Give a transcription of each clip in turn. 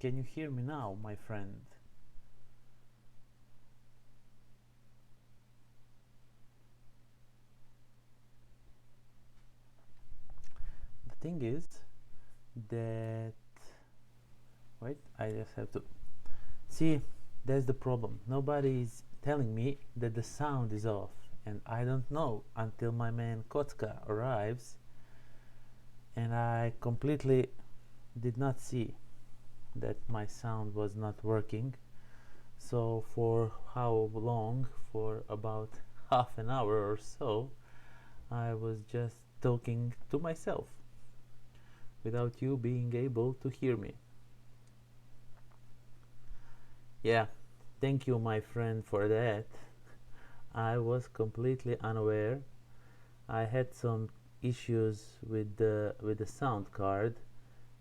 Can you hear me now, my friend? The thing is that... Wait, I just have to... See, that's the problem. Nobody is telling me that the sound is off, and I don't know until my man Kotska arrives, and I completely did not see that my sound was not working. So for how long? For about half an hour or so, I was just talking to myself without you being able to hear me. Yeah, thank you, my friend, for that. I was completely unaware. I had some issues with the sound card,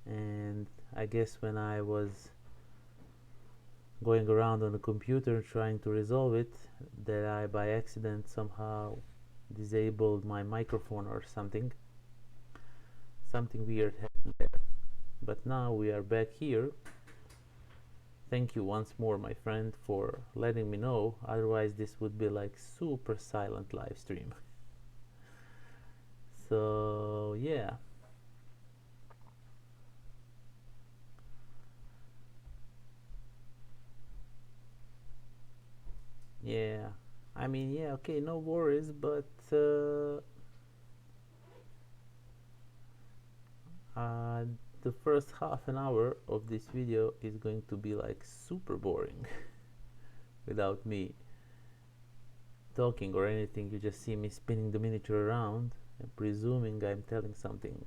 and I guess when I was going around on the computer trying to resolve it, that I by accident somehow disabled my microphone or something weird happened there. But now we are back here. Thank you once more, my friend, for letting me know. Otherwise this would be like super silent live stream. So yeah, I mean, yeah, okay, no worries, but uh, the first half an hour of this video is going to be like super boring without me talking or anything. You just see me spinning the miniature around and presuming I'm telling something.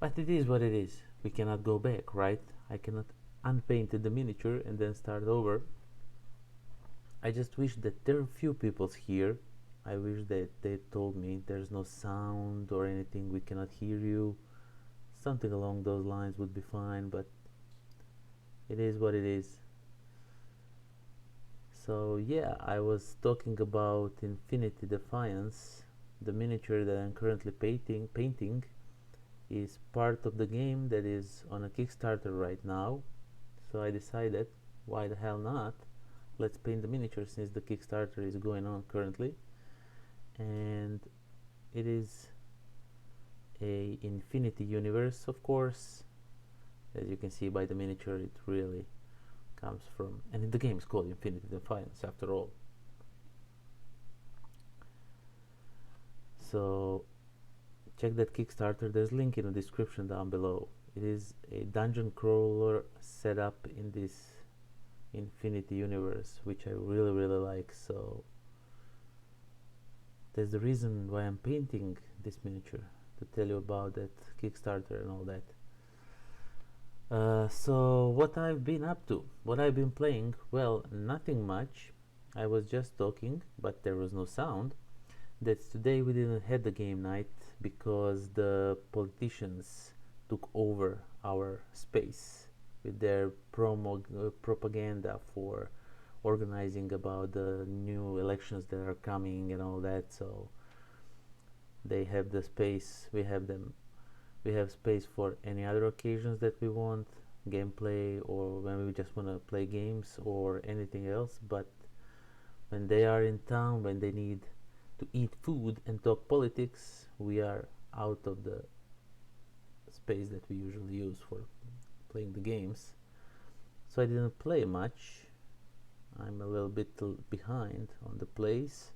But it is what it is. We cannot go back, right? I cannot unpaint the miniature and then start over. I just wish that there are few people here. I wish that they told me there's no sound or anything, we cannot hear you. Something along those lines would be fine, but it is what it is. So yeah, I was talking about Infinity Defiance. The miniature that I'm currently painting is part of the game that is on a Kickstarter right now. So I decided, why the hell not? Let's paint the miniature since the Kickstarter is going on currently. And it is a infinity universe, of course. As you can see by the miniature, it really comes from, and the game is called Infinity Defiance after all. So check that Kickstarter. There's a link in the description down below. It is a dungeon crawler set up in this infinity universe, which I really like. So that's the reason why I'm painting this miniature, to tell you about that Kickstarter and all that. So what I've been up to, what I've been playing, well, nothing much. I was just talking, but there was no sound. That's today we didn't have the game night because the politicians took over our space with their propaganda for organizing about the new elections that are coming and all that. So they have the space, we have them. We have space for any other occasions that we want, gameplay, or when we just want to play games or anything else. But when they are in town, when they need to eat food and talk politics, we are out of the space that we usually use for playing the games. So I didn't play much. I'm a little bit behind on the plays,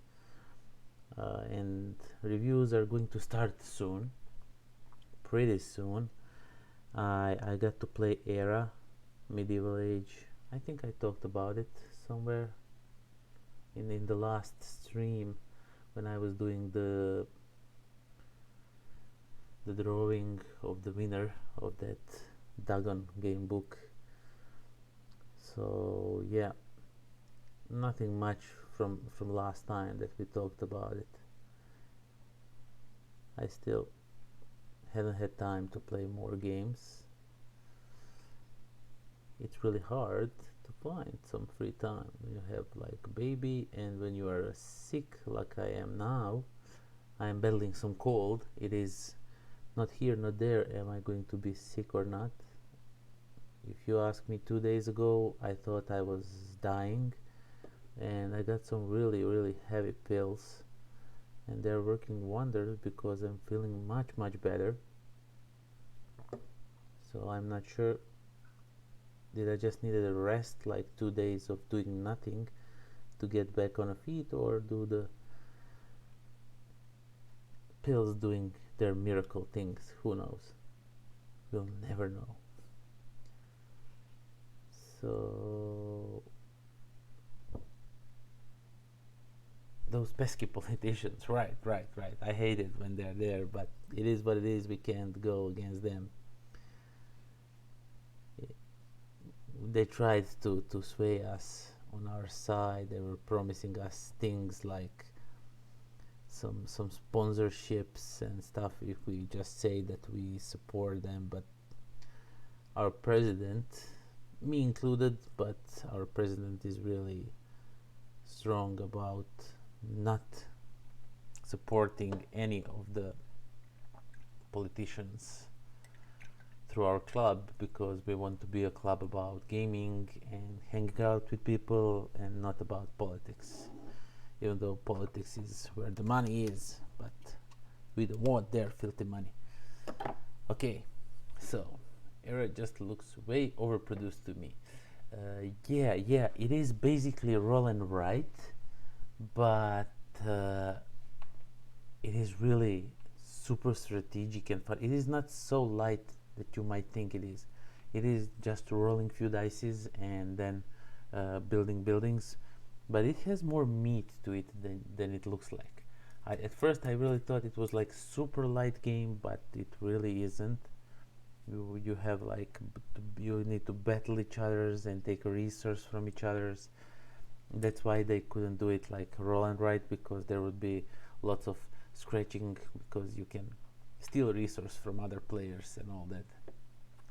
and reviews are going to start soon, pretty soon. I got to play Era, Medieval Age. I think I talked about it somewhere in the last stream when I was doing the drawing of the winner of that Dagon game book. So yeah, nothing much from last time that we talked about it. I still haven't had time to play more games. It's really hard to find some free time when you have like a baby, and when you are sick like I am now. I'm battling some cold. It is not here, not there. Am I going to be sick or not? If you asked me 2 days ago, I thought I was dying, and I got some really, really heavy pills, and they're working wonders because I'm feeling much, much better. So I'm not sure, did I just needed a rest, like 2 days of doing nothing to get back on a feet, or do the pills doing their miracle things? Who knows? We'll never know. So those pesky politicians, right. I hate it when they're there, but it is what it is. We can't go against them. They tried to sway us on our side. They were promising us things like some sponsorships and stuff if we just say that we support them. But our president, me included, but our president is really strong about not supporting any of the politicians through our club, because we want to be a club about gaming and hanging out with people and not about politics, even though politics is where the money is, but we don't want their filthy money. Okay, so Era just looks way overproduced to me. Yeah, it is basically roll and write, but it is really super strategic and fun. It is not so light that you might think it is. It is just rolling few dices and then building buildings, but it has more meat to it than it looks like. At first I really thought it was like super light game, but it really isn't. You have like you need to battle each other's and take a resource from each other's. That's why they couldn't do it like roll and write, because there would be lots of scratching, because you can steal resource from other players and all that.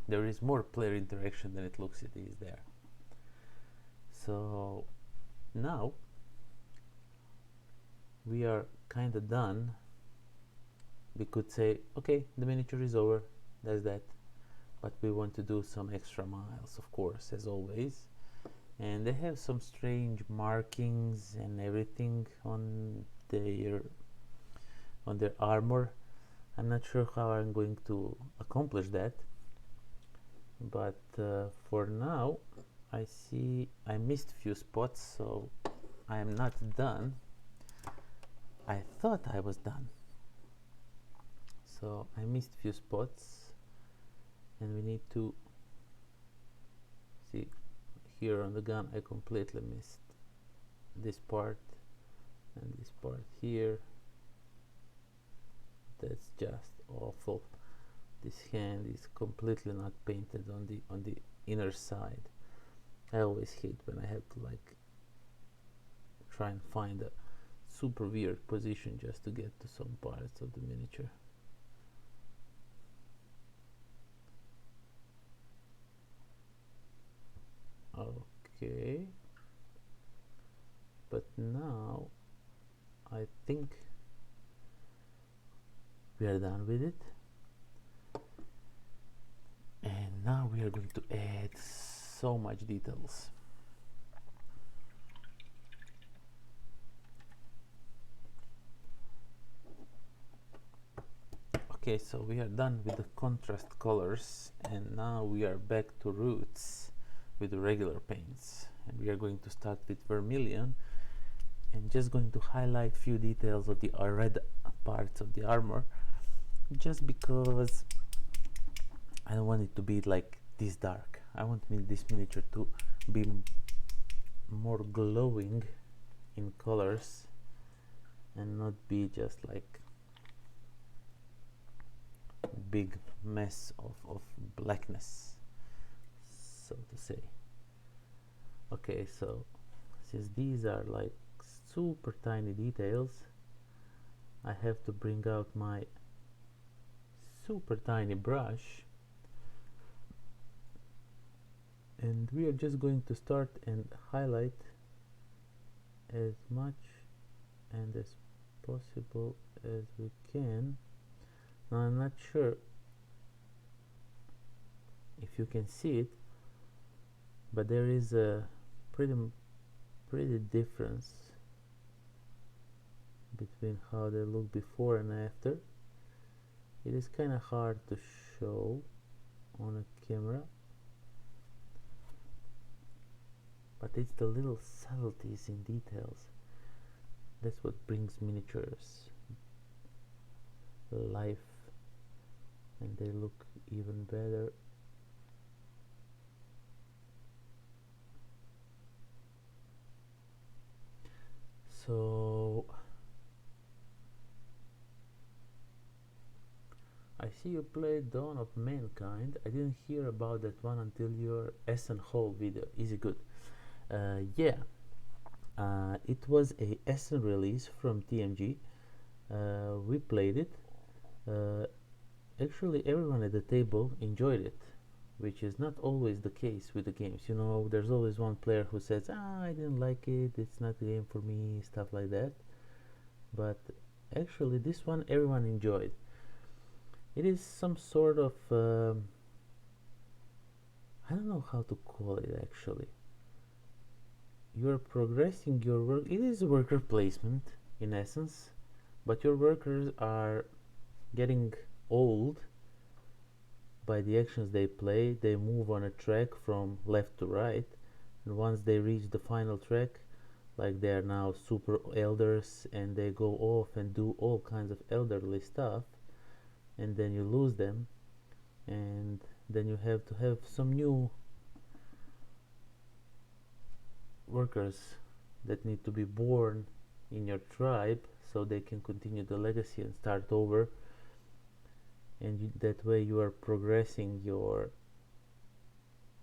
There is more player interaction than it looks it is there. So now we are kind of done. We could say, okay, the miniature is over, that's that, but we want to do some extra miles, of course, as always. And they have some strange markings and everything on their armor. I'm not sure how I'm going to accomplish that, but for now I see I missed a few spots, so I am not done. I thought I was done, so I missed a few spots, and we need to see here on the gun. I completely missed this part and this part here. That's just awful. This hand is completely not painted on the inner side. I always hate when I have to like try and find a super weird position just to get to some parts of the miniature. Okay, but now I think we are done with it, and now we are going to add so much details. Okay, so we are done with the contrast colors, and now we are back to roots with the regular paints, and we are going to start with vermilion and just going to highlight few details of the red parts of the armor, just because I don't want it to be like this dark. I want this miniature to be more glowing in colors and not be just like big mess of blackness, so to say. Okay, so since these are like super tiny details, I have to bring out my super tiny brush, and we are just going to start and highlight as much and as possible as we can. Now I'm not sure if you can see it, but there is a pretty difference between how they look before and after. It is kind of hard to show on a camera, but it's the little subtleties in details. That's what brings miniatures life, and they look even better. So I see you played Dawn of Mankind. I didn't hear about that one until your Essen Hall video. Is it good? Yeah, it was a Essen release from TMG. We played it. Actually, everyone at the table enjoyed it, which is not always the case with the games. You know, there's always one player who says, I didn't like it, it's not a game for me, stuff like that. But actually, this one everyone enjoyed. It is some sort of I don't know how to call it actually. You're progressing your work. It is worker placement in essence, but your workers are getting old by the actions they play. They move on a track from left to right, and once they reach the final track, like they are now super elders, and they go off and do all kinds of elderly stuff, and then you lose them, and then you have to have some new workers that need to be born in your tribe so they can continue the legacy and start over, and that way you are progressing your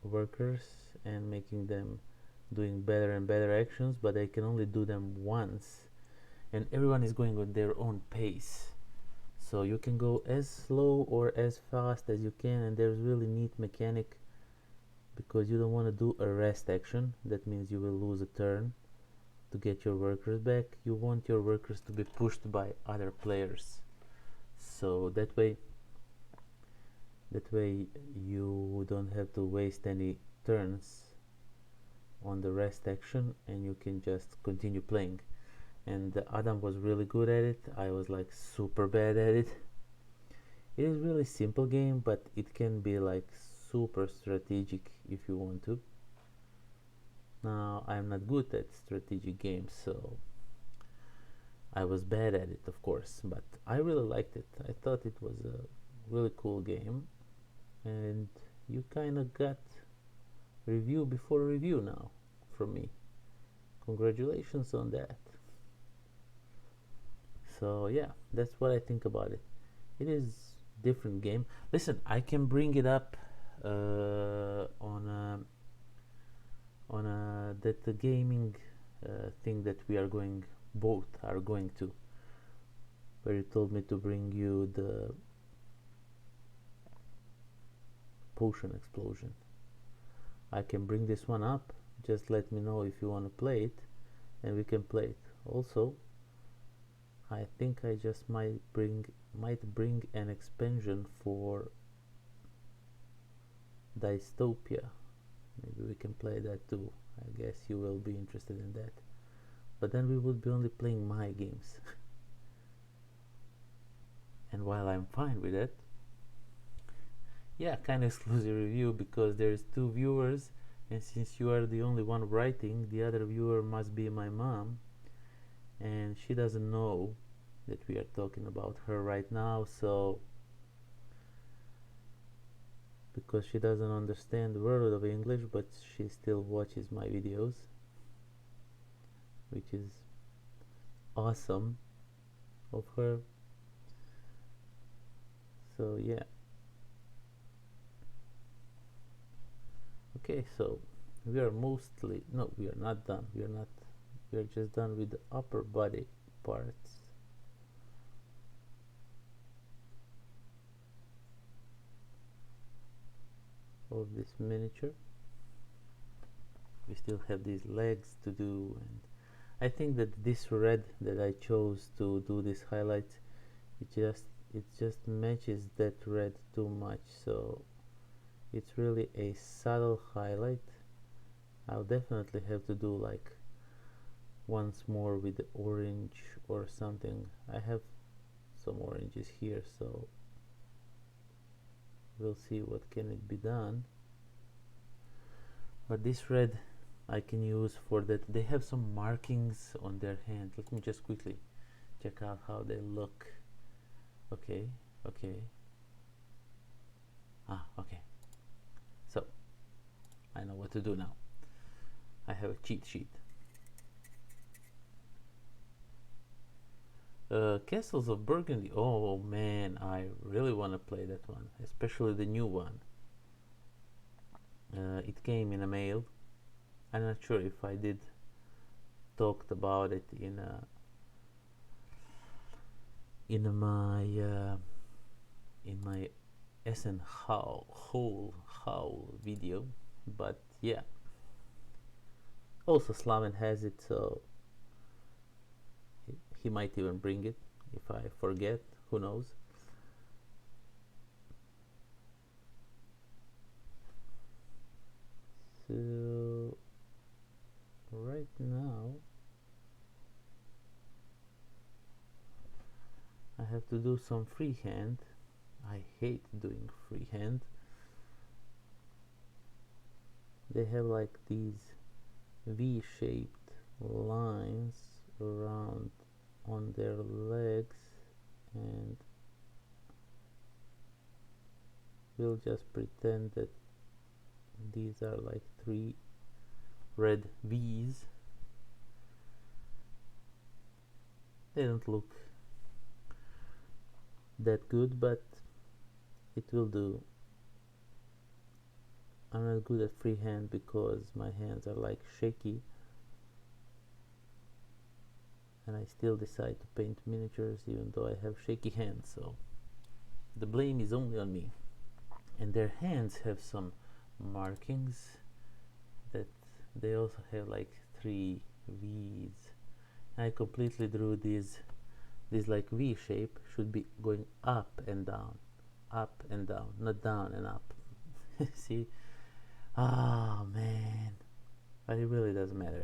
workers and making them doing better and better actions, but they can only do them once, and everyone is going on their own pace. So you can go as slow or as fast as you can, and there's really neat mechanic because you don't want to do a rest action. That means you will lose a turn to get your workers back. You want your workers to be pushed by other players, so that way you don't have to waste any turns on the rest action, and you can just continue playing. And Adam was really good at it. I was like super bad at it. It is really simple game, but it can be like super strategic if you want to. Now I'm not good at strategic games, so I was bad at it, of course, but I really liked it. I thought it was a really cool game, and you kind of got review before review now from me. Congratulations on that. So yeah, that's what I think about it. It is different game. Listen, I can bring it up on the gaming thing that we are both are going to, where you told me to bring you the potion explosion. I can bring this one up. Just let me know if you want to play it, and we can play it. Also, I think I just might bring an expansion for Dystopia. Maybe we can play that too. I guess you will be interested in that. But then we would be only playing my games. And while I'm fine with it, yeah, kind of exclusive review because there's 2 viewers, and since you are the only one writing, the other viewer must be my mom, and she doesn't know that we are talking about her right now, so because she doesn't understand the word of English, but she still watches my videos, which is awesome of her. So yeah. Okay, so we are not done. We are just done with the upper body parts. Of this miniature. We still have these legs to do, and I think that this red that I chose to do this highlight, it just matches that red too much, so it's really a subtle highlight. I'll definitely have to do like once more with the orange or something. I have some oranges here, so we'll see what can it be done. But this red I can use for that. They have some markings on their hand. Let me just quickly check out how they look. Okay, okay. Okay. So I know what to do now. I have a cheat sheet. Castles of Burgundy. Oh man, I really want to play that one, especially the new one. It came in a mail. I'm not sure if I did talked about it in my SN Howl video, but yeah. Also, Slaven has it, so he might even bring it if I forget. Who knows? So right now I have to do some freehand. I hate doing freehand. They have like these V-shaped lines around on their legs, and we'll just pretend that these are like 3 red V's. They don't look that good, but it will do. I'm not good at freehand because my hands are like shaky, and I still decide to paint miniatures even though I have shaky hands, so the blame is only on me. And their hands have some markings that they also have like 3 V's. I completely drew these like V shape should be going up and down, not down and up. See? Oh man, but it really doesn't matter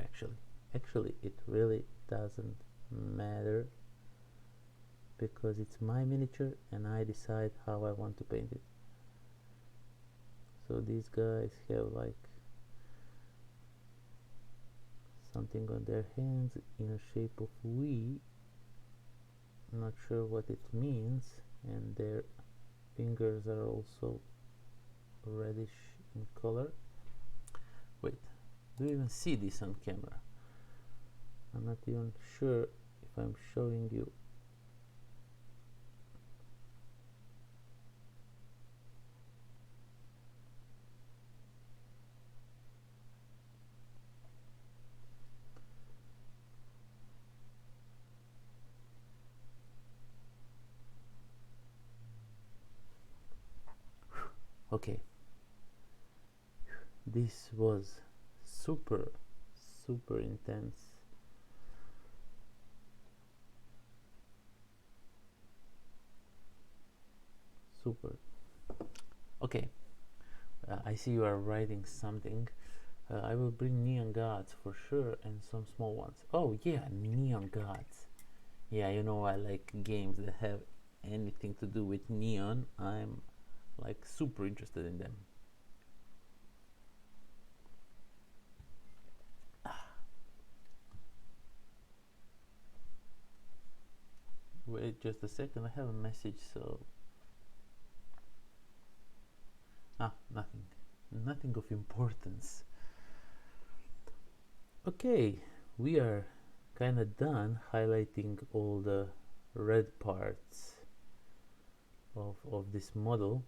actually it really doesn't matter, because it's my miniature and I decide how I want to paint it. So these guys have like something on their hands in a shape of V. I'm not sure what it means, and their fingers are also reddish in color. Wait, do you even see this on camera? I'm not even sure if I'm showing you. Okay, this was super intense. Super. Okay, I see you are writing something. I will bring neon gods for sure, and some small ones. Oh yeah, neon gods. Yeah, you know, I like games that have anything to do with neon. I'm like super interested in them. Wait just a second, I have a message, so nothing of importance. Okay, we are kind of done highlighting all the red parts of this model,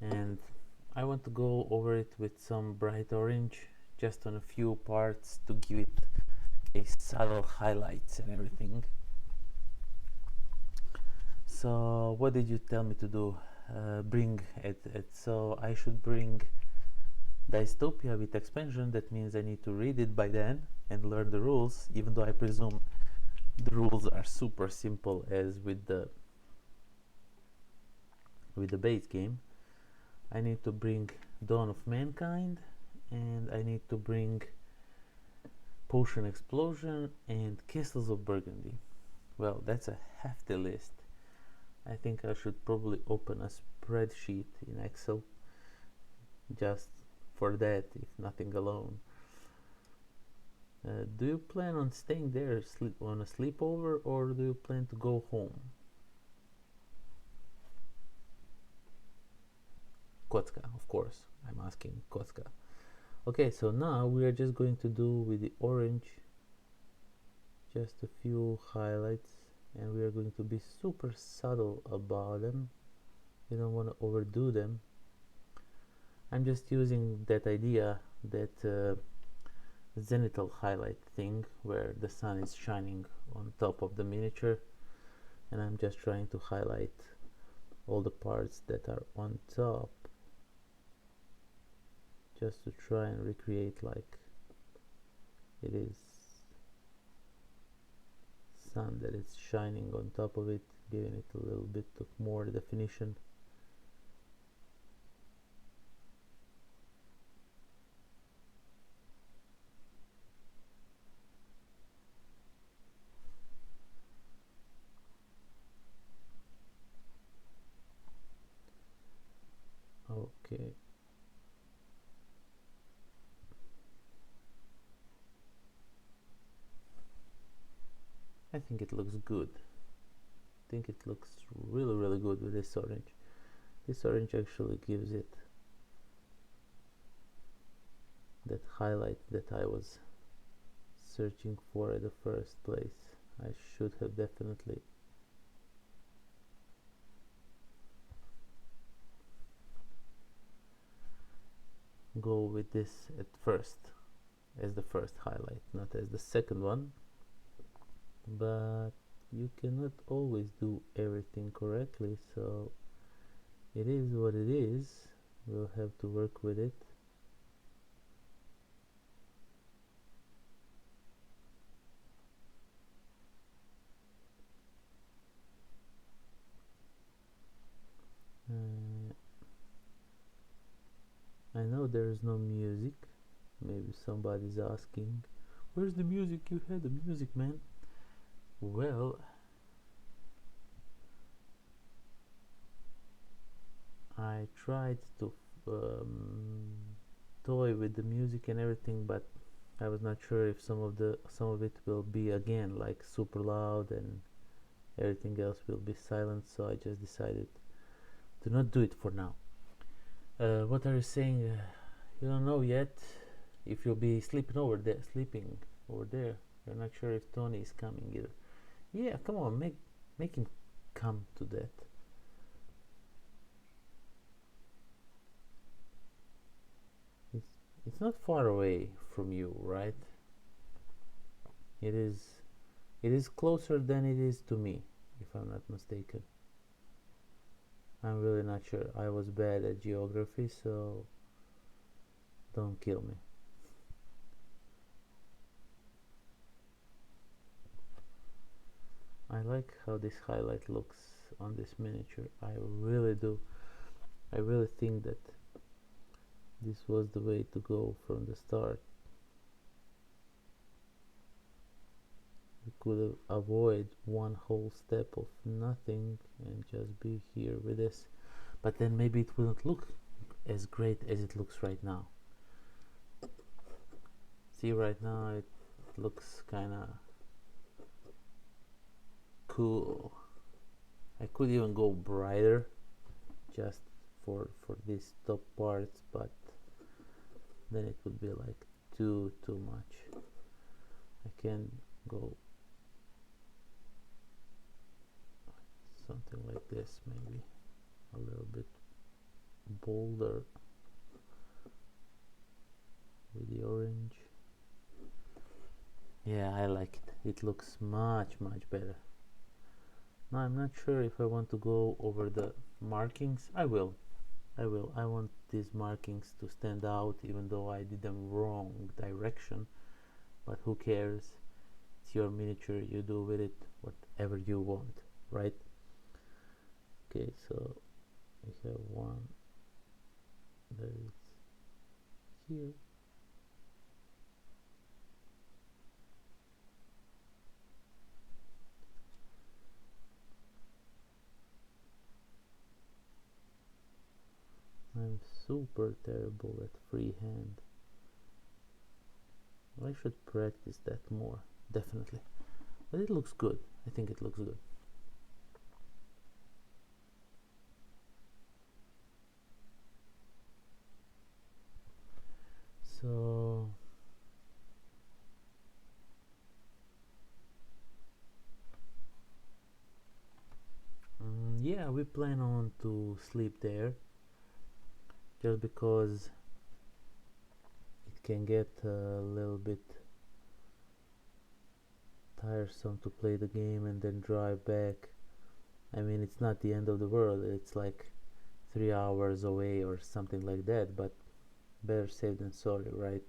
and I want to go over it with some bright orange just on a few parts to give it a subtle highlights and everything. So what did you tell me to do? Bring it, so I should bring dystopia with expansion. That means I need to read it by then and learn the rules, even though I presume the rules are super simple as with the base game. I need to bring Dawn of Mankind, and I need to bring Potion Explosion and Castles of Burgundy. Well, that's a hefty list. I think I should probably open a spreadsheet in Excel just for that, if nothing alone. Do you plan on staying there on a sleepover, or do you plan to go home? Kotska, of course. I'm asking Kotska. Okay, so now we are just going to do with the orange just a few highlights, and we are going to be super subtle about them. We don't want to overdo them. I'm just using that idea, that zenithal highlight thing where the sun is shining on top of the miniature, and I'm just trying to highlight all the parts that are on top, just to try and recreate like it is sun that is shining on top of it, giving it a little bit of more definition. Okay. I think it looks good. I think it looks really good with this orange. This orange actually gives it that highlight that I was searching for at the first place. I should have definitely go with this at first as the first highlight, not as the second one. But you cannot always do everything correctly, so it is what it is. We'll have to work with it. I know there is no music. Maybe somebody's asking, where's the music? You had the music, man. Well, I tried to toy with the music and everything, but I was not sure if some of it will be again like super loud and everything else will be silent, so I just decided to not do it for now. What are you saying? You don't know yet if you'll be sleeping over there. You're not sure if Tony is coming either. Yeah, come on, make him come to that. It's not far away from you, right? It is closer than it is to me, if I'm not mistaken. I'm really not sure. I was bad at geography, so don't kill me. I like how this highlight looks on this miniature. I really do. I really think that this was the way to go from the start. We could avoid one whole step of nothing and just be here with this, but then maybe it wouldn't look as great as it looks right now. See, right now it looks kinda cool. I could even go brighter just for these top parts, but then it would be like too much. I can go something like this, maybe a little bit bolder with the orange. Yeah, I like it. It looks much better. Now I'm not sure if I want to go over the markings. I will. I want these markings to stand out even though I did them wrong direction, but who cares? It's your miniature, you do with it whatever you want, right? Okay, so we have one that is here. I'm super terrible at freehand. I should practice that more, definitely. But it looks good. I think it looks good. So yeah, we plan on to sleep there, just because it can get a little bit tiresome to play the game and then drive back. I mean, it's not the end of the world, it's like 3 hours away or something like that, but better safe than sorry, right?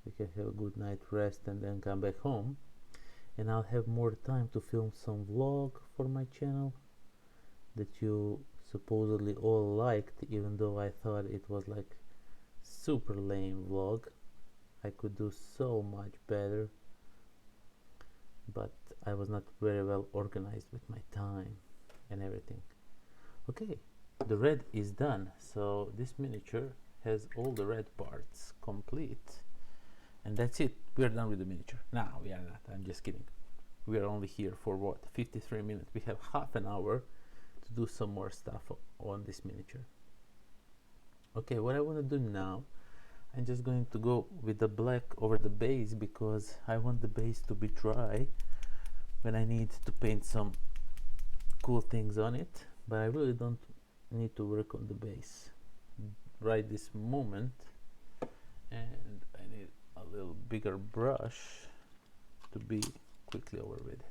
We can have a good night rest and then come back home, and I'll have more time to film some vlog for my channel that you supposedly all liked, even though I thought it was like super lame vlog. I could do so much better, but I was not very well organized with my time and everything. Okay, the red is done, so this miniature has all the red parts complete, and that's it. We are done with the miniature. No, we are not, I'm just kidding. We are only here for what, 53 minutes. We have half an hour to do some more stuff on this miniature. Okay, what I want to do now, I'm just going to go with the black over the base, because I want the base to be dry when I need to paint some cool things on it, but I really don't need to work on the base right this moment, and I need a little bigger brush to be quickly over with it.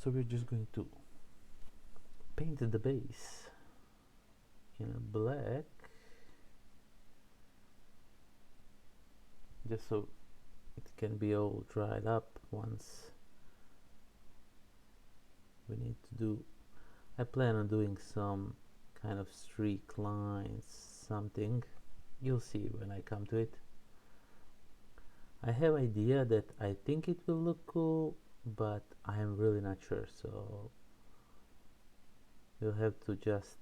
So we're just going to paint the base in a black, just so it can be all dried up once we need to do. I plan on doing some kind of streak lines, something. You'll see when I come to it. I have idea that I think it will look cool, but I am really not sure, so you'll have to just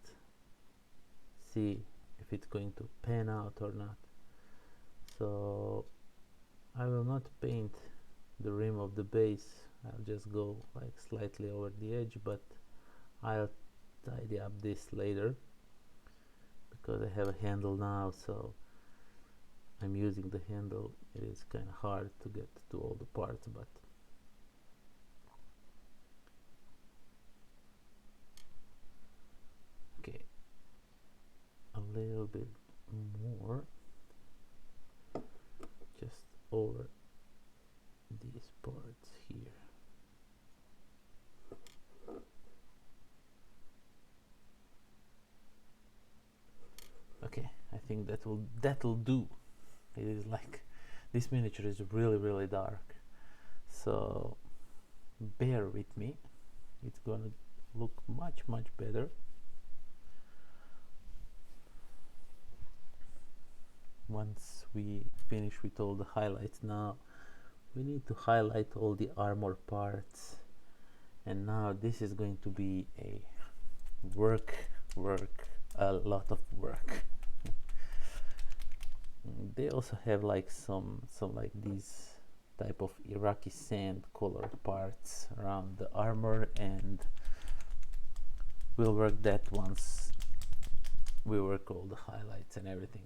see if it's going to pan out or not. So I will not paint the rim of the base, I'll just go like slightly over the edge, but I'll tidy up this later because I have a handle now, so I'm using the handle. It is kind of hard to get to all the parts, but okay, a little bit more just over these parts here. Okay, I think that'll do. It is like, this miniature is really dark, so bear with me. It's gonna look much better once we finish with all the highlights. Now we need to highlight all the armor parts, and now this is going to be a a lot of work. They also have like some like these type of Iraqi sand colored parts around the armor, and we'll work that once we work all the highlights and everything.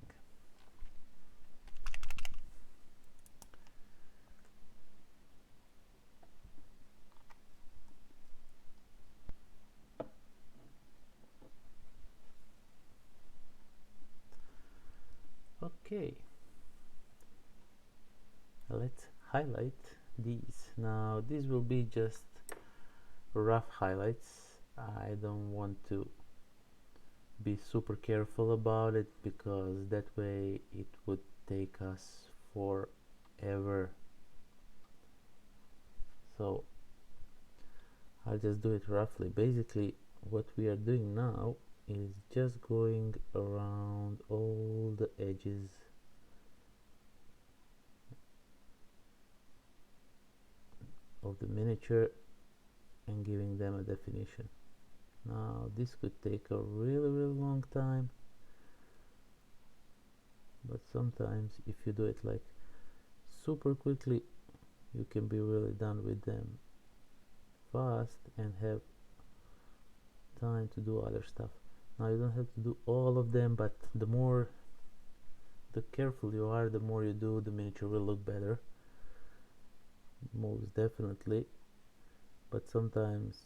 Okay, let's highlight these. Now these will be just rough highlights. I don't want to be super careful about it, because that way it would take us forever. So I'll just do it roughly. Basically what we are doing now is just going around all the edges of the miniature and giving them a definition. Now this could take a really long time, but sometimes if you do it like super quickly, you can be really done with them fast and have time to do other stuff. Now you don't have to do all of them, but the careful you are, the more you do, the miniature will look better, most definitely. But sometimes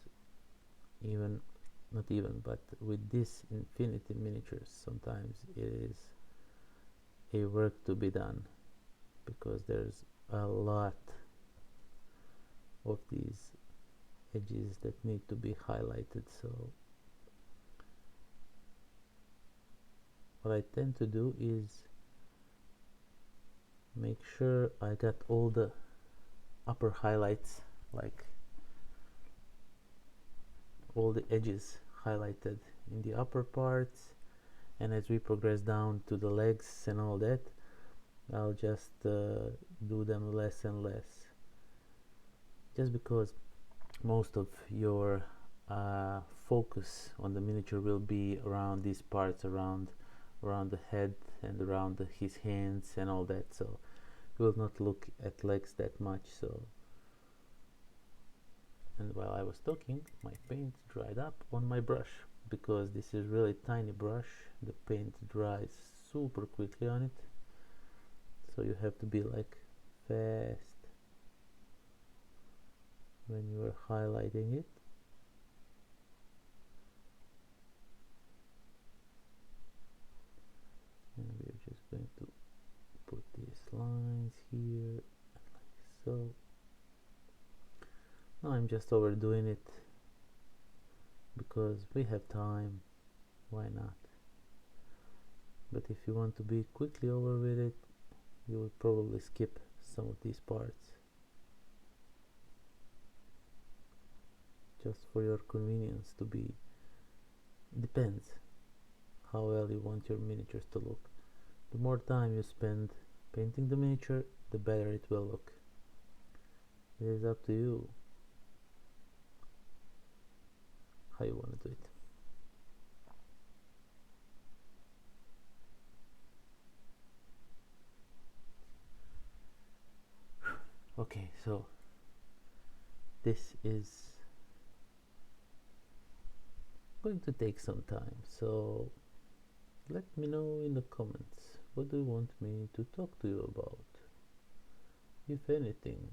not even, but with this infinity miniatures, sometimes it is a work to be done, because there's a lot of these edges that need to be highlighted. So what I tend to do is make sure I got all the upper highlights, like all the edges highlighted in the upper parts, and as we progress down to the legs and all that, I'll just do them less and less, just because most of your focus on the miniature will be around these parts, around the head and around his hands and all that, so you will not look at legs that much. So, and while I was talking, my paint dried up on my brush, because this is really tiny brush. The paint dries super quickly on it, so you have to be like fast when you are highlighting it. And we're just going to put these lines here like so. Now I'm just overdoing it because we have time, why not? But if you want to be quickly over with it, you would probably skip some of these parts, just for your convenience to be. Depends how well you want your miniatures to look. The more time you spend painting the miniature, the better it will look. It is up to you how you want to do it. Okay, so this is going to take some time, so let me know in the comments, what do you want me to talk to you about, if anything.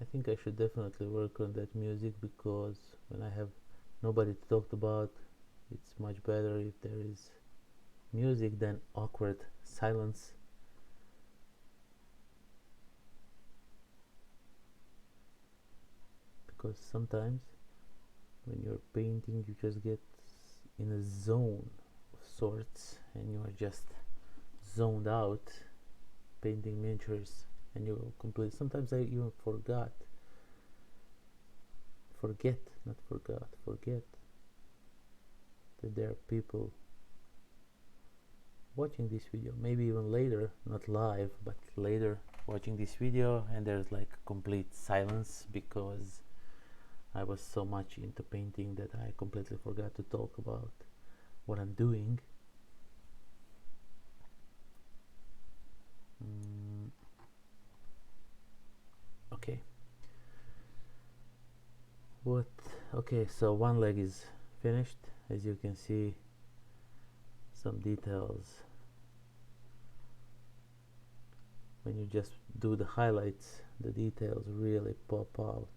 I think I should definitely work on that music, because when I have nobody to talk about, it's much better if there is music than awkward silence. Because sometimes when you're painting, you just get in a zone of sorts, and you are just zoned out painting miniatures, and you will complete. Sometimes I even forget that there are people watching this video, maybe even later, not live, but later, watching this video, and there's like complete silence because I was so much into painting that I completely forgot to talk about what I'm doing. Okay. Okay, so one leg is finished. As you can see, some details. When you just do the highlights, the details really pop out.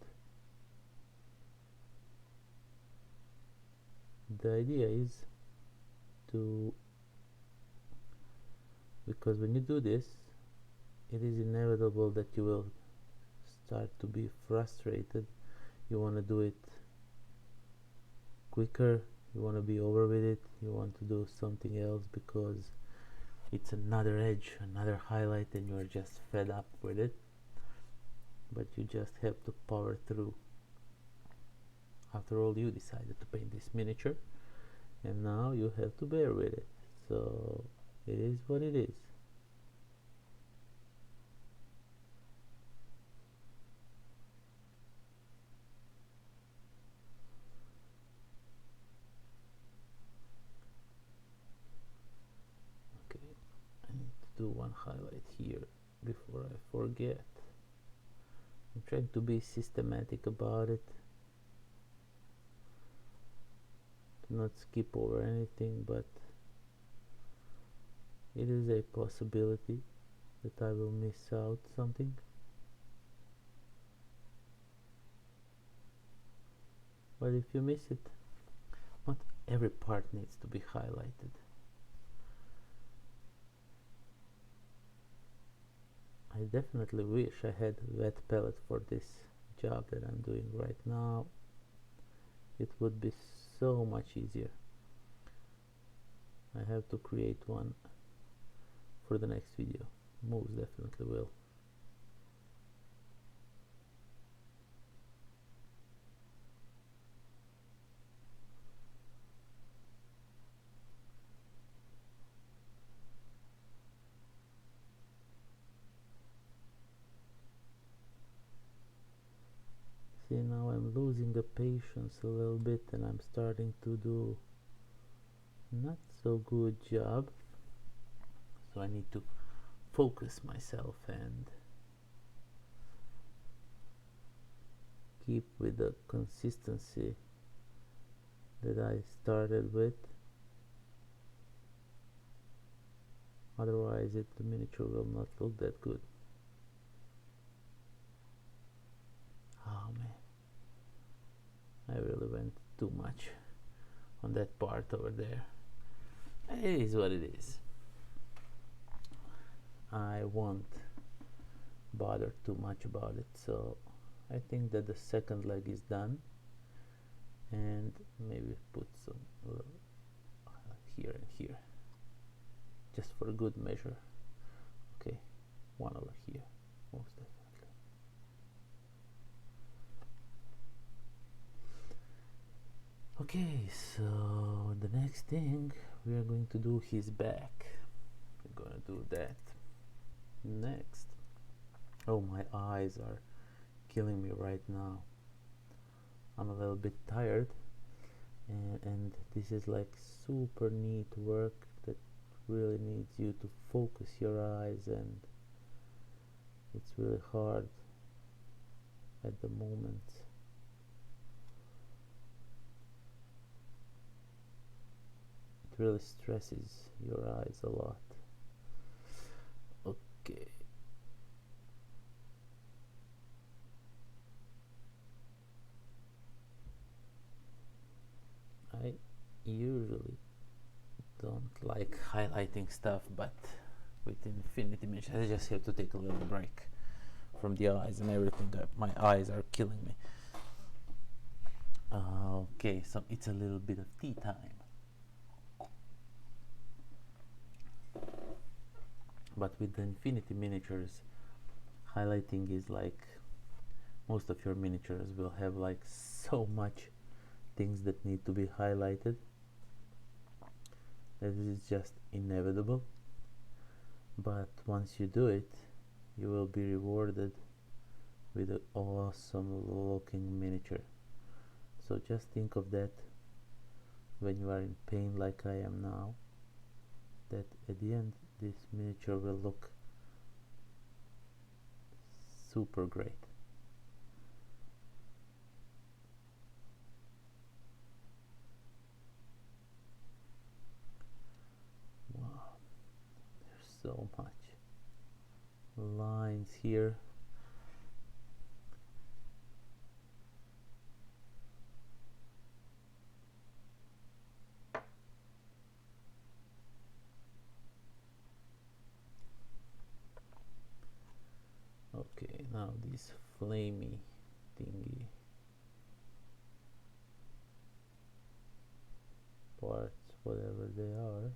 The idea is because when you do this, it is inevitable that you will start to be frustrated. You want to do it quicker, You want to be over with it, you want to do something else because it's another edge, another highlight, and you're just fed up with it, but you just have to power through. After all, you decided to paint this miniature, and now you have to bear with it, so it is what it is. Okay, I need to do one highlight here before I forget. I'm trying to be systematic about it, to not skip over anything, but it is a possibility that I will miss out something. But if you miss it, not every part needs to be highlighted. I definitely wish I had wet palette for this job that I'm doing right now. It would be so much easier. I have to create one for the next video. Most definitely will. See, now I'm losing the patience a little bit and I'm starting to do not so good job, so I need to focus myself and keep with the consistency that I started with. Otherwise the miniature will not look that good. Oh man, I really went too much on that part over there. It is what it is. I won't bother too much about it, so I think that the second leg is done, and maybe put some here and here, just for a good measure. Okay, one over here, most definitely. Okay, so the next thing we are going to do his back. We're gonna do that next. Oh, my eyes are killing me right now. I'm a little bit tired, and this is like super neat work that really needs you to focus your eyes, and it's really hard at the moment. It really stresses your eyes a lot. Okay. I usually don't like highlighting stuff, but with Infinity Mesh I just have to take a little break from the eyes and everything. My eyes are killing me. Okay, so it's a little bit of tea time. But with the Infinity miniatures, highlighting is like, most of your miniatures will have like so much things that need to be highlighted that it is just inevitable. But once you do it, you will be rewarded with an awesome looking miniature. So just think of that when you are in pain like I am now, that at the end this miniature will look super great. Wow, there's so much lines here. Okay, now this flamey thingy. parts, whatever they are.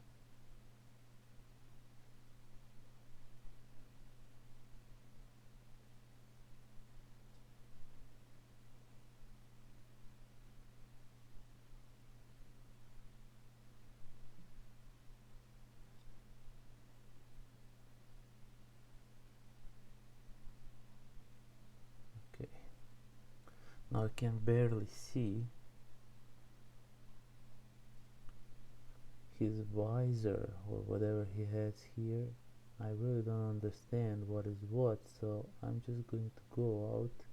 Okay, now I can barely see his visor or whatever he has here. I really don't understand what is what, so I'm just going to go out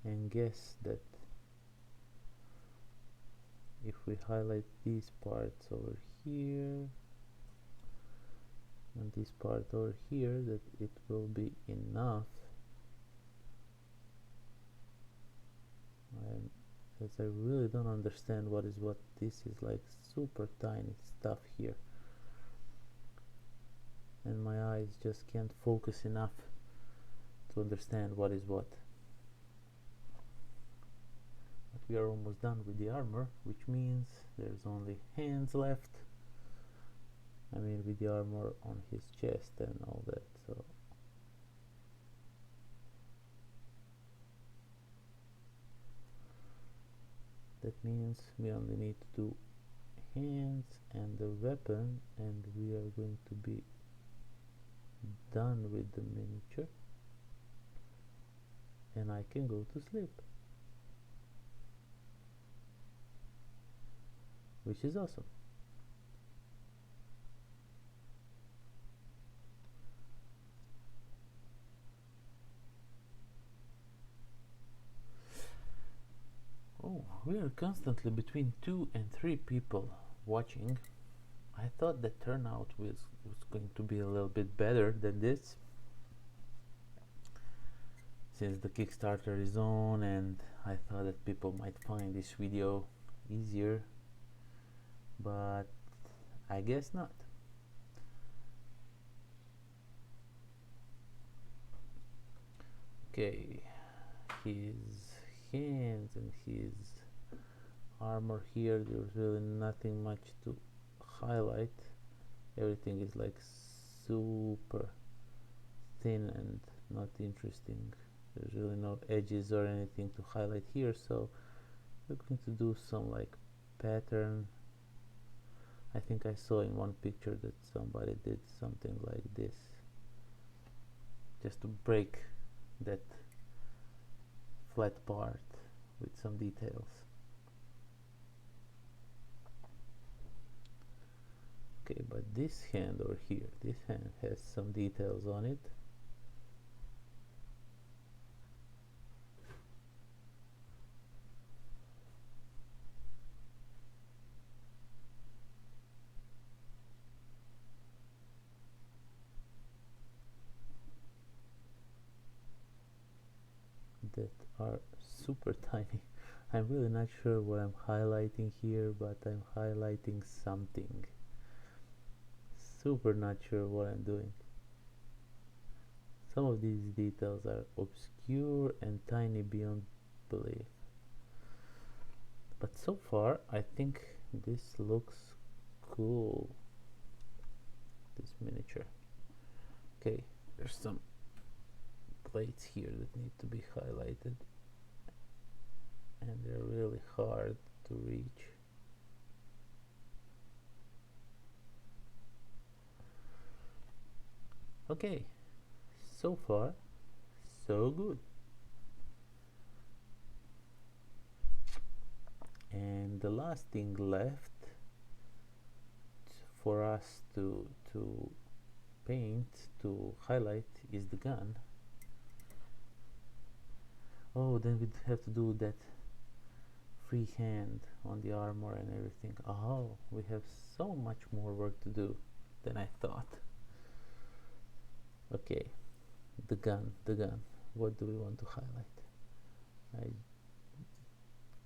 and guess that if we highlight these parts over here and this part over here, that it will be enough. As I really don't understand what is what. This is like super tiny stuff here, and my eyes just can't focus enough to understand what is what. But we are almost done with the armor, which means there's only hands left. I mean, with the armor on his chest and all that. So that means we only need to do hands and the weapon, and we are going to be done with the miniature, and I can go to sleep, which is awesome. Oh, we are constantly between 2 and 3 people watching. I thought the turnout was going to be a little bit better than this, since the Kickstarter is on, and I thought that people might find this video easier, but I guess not. Okay, his hands and his armor here, there's really nothing much to highlight. Everything is like super thin and not interesting. There's really no edges or anything to highlight here, so we're going to do some like pattern. I think I saw in one picture that somebody did something like this, just to break that flat part with some details. Okay, but this hand over here, this hand has some details on it. That are super tiny. I'm really not sure what I'm highlighting here, but I'm highlighting something. Super not sure what I'm doing. Some of these details are obscure and tiny beyond belief. But so far, I think this looks cool. This miniature. Okay, there's some plates here that need to be highlighted, and they're really hard to reach. Okay, so far so good. And the last thing left for us to paint, to highlight, is the gun. Oh, then we'd have to do that free hand on the armor and everything. Oh, we have so much more work to do than I thought. Okay, the gun. What do we want to highlight? I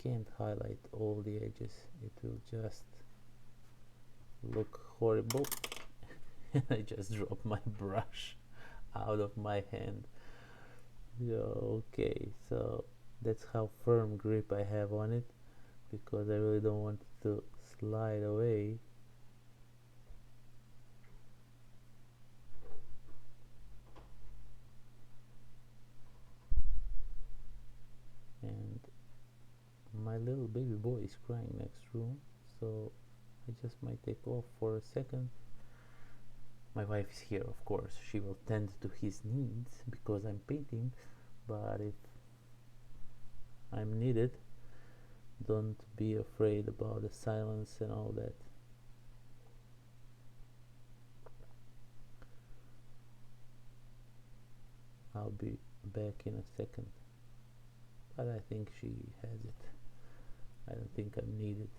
can't highlight all the edges. It will just look horrible. And I just dropped my brush out of my hand. Okay, so that's how firm grip I have on it, because I really don't want it to slide away. And my little baby boy is crying next room, so I just might take off for a second. My wife is here, of course. She will tend to his needs because I'm painting, but if I'm needed, don't be afraid about the silence and all that. I'll be back in a second, but I think she has it. I don't think I'm needed.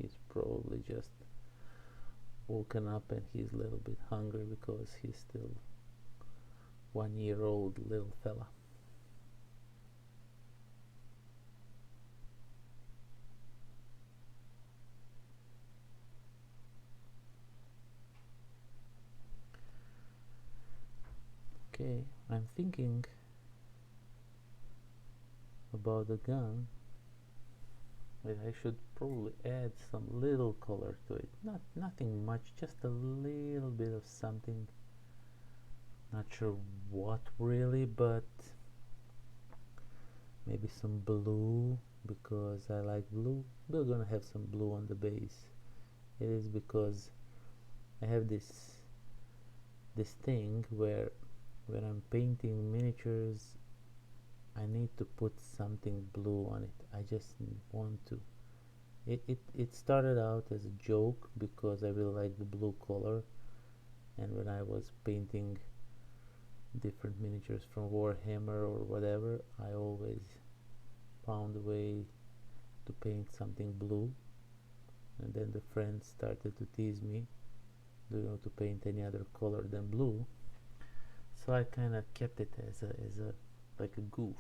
He's probably just woken up and he's a little bit hungry because he's still 1-year-old little fella. Okay, I'm thinking about the gun. I should probably add some little color to it. Nothing much, just a little bit of something. Not sure what really, but maybe some blue, because I like blue. We're gonna have some blue on the base. It is because I have this thing where when I'm painting miniatures, I need to put something blue on it. I just want to. It started out as a joke because I really like the blue color, and when I was painting different miniatures from Warhammer or whatever, I always found a way to paint something blue, and then the friends started to tease me, do you know to paint any other color than blue? So I kind of kept it as a like a goof,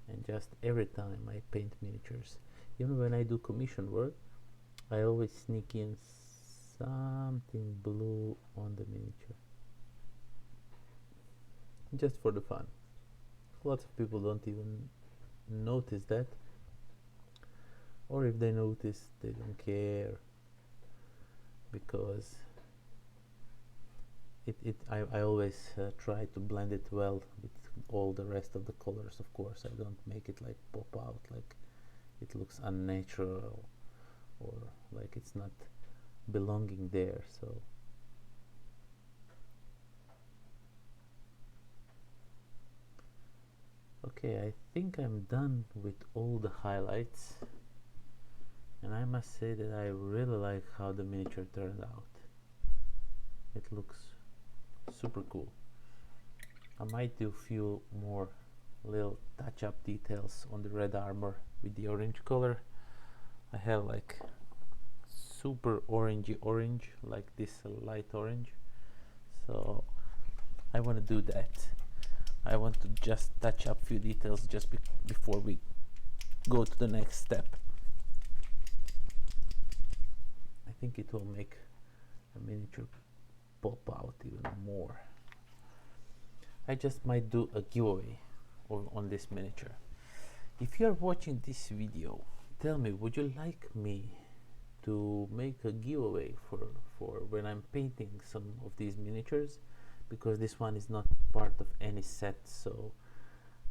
and just every time I paint miniatures, even when I do commission work, I always sneak in something blue on the miniature, just for the fun. Lots of people don't even notice that, or if they notice, they don't care, because I always try to blend it well with all the rest of the colors. Of course, I don't make it like pop out, like it looks unnatural or like it's not belonging there. So okay, I think I'm done with all the highlights, and I must say that I really like how the miniature turned out. It looks super cool. I might do a few more little touch-up details on the red armor with the orange color. I have like super orangey orange, like this light orange, so I want to do that. I want to just touch up a few details just before we go to the next step. I think it will make a miniature pop out even more. I just might do a giveaway on this miniature. If you are watching this video, tell me, would you like me to make a giveaway for when I'm painting some of these miniatures? Because this one is not part of any set, so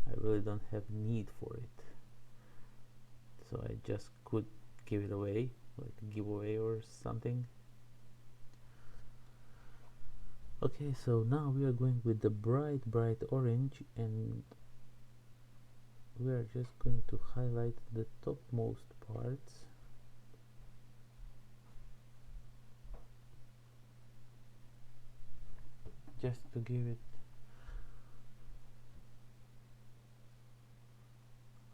I really don't have need for it. So I just could give it away, like a giveaway or something. Okay, so now we are going with the bright orange, and we are just going to highlight the topmost parts. Just to give it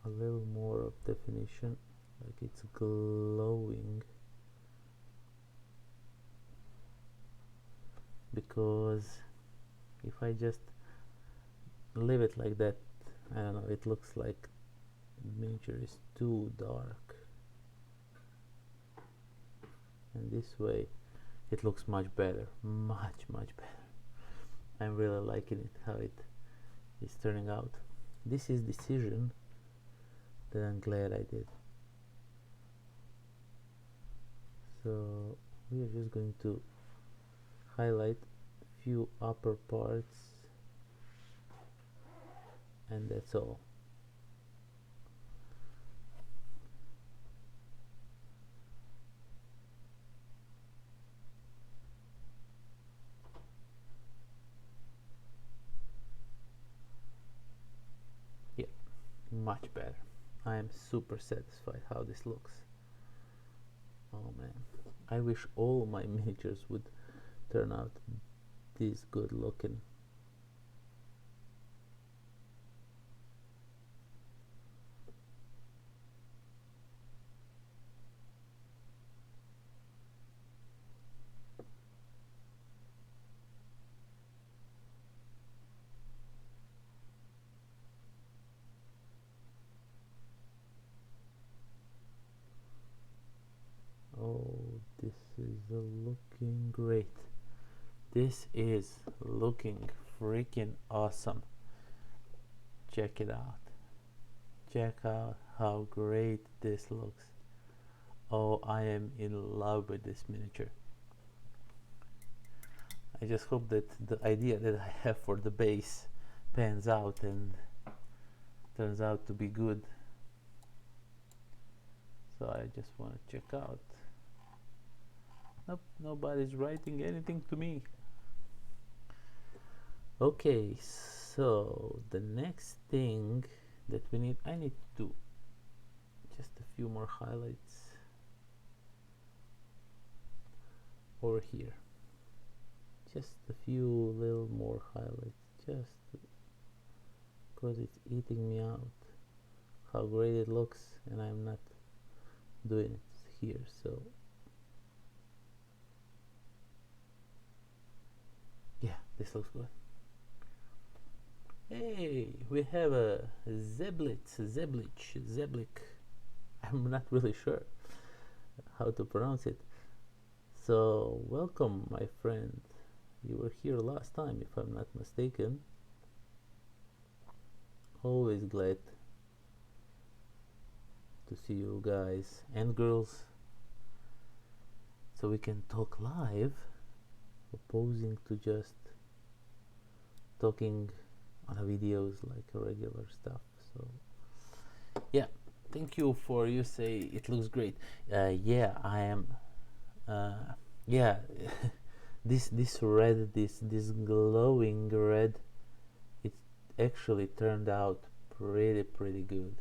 a little more of definition, like it's glowing. Because if I just leave it like that, I don't know, it looks like the miniature is too dark. And this way it looks much better, much better. I'm really liking it, how it is turning out. This is decision that I'm glad I did. So we are just going to highlight a few upper parts, and that's all. Yeah, much better. I am super satisfied how this looks. Oh man, I wish all my miniatures would turn out this good looking. Oh, this is looking great. This is looking freaking awesome. Check it out. Check out how great this looks. Oh, I am in love with this miniature. I just hope that the idea that I have for the base pans out and turns out to be good. So I just want to check out. Nope, nobody's writing anything to me. Okay, so the next thing that I need to do just a few more highlights over here. Just a few little more highlights, just because it's eating me out how great it looks, and I'm not doing it here. So yeah, this looks good. Hey, we have a Zeblik. I'm not really sure how to pronounce it. So welcome, my friend. You were here last time, if I'm not mistaken. Always glad to see you guys and girls, so we can talk live, opposing to just talking on videos like regular stuff. So yeah, thank you for you say it looks great. Yeah, I am. Yeah, this red, this glowing red, it actually turned out pretty good.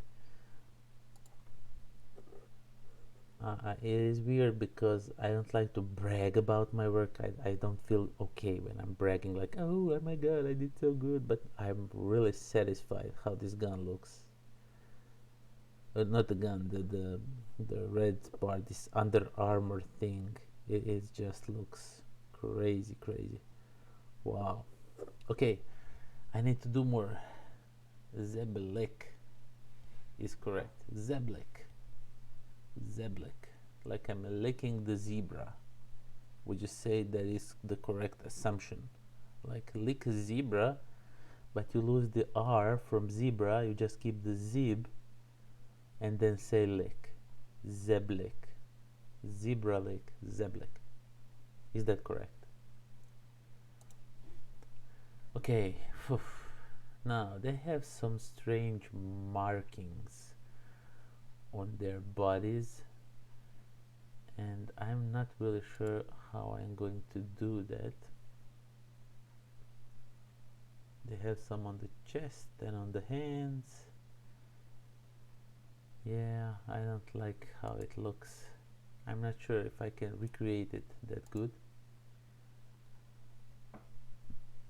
It is weird because I don't like to brag about my work. I don't feel okay when I'm bragging like, oh my god, I did so good, but I'm really satisfied how this gun looks. Not the gun, the red part, this under armor thing. It just looks crazy. Wow. Okay, I need to do more. Zeblik is correct. Zeblik, like I'm licking the zebra. Would you say that is the correct assumption? Like lick a zebra, but you lose the R from zebra, you just keep the zeb and then say lick. Zeblik. Zebra lick, Zeblik. Is that correct? Okay. Now they have some strange markings on their bodies, and I'm not really sure how I'm going to do that. They have some on the chest and on the hands. Yeah, I don't like how it looks. I'm not sure if I can recreate it that good.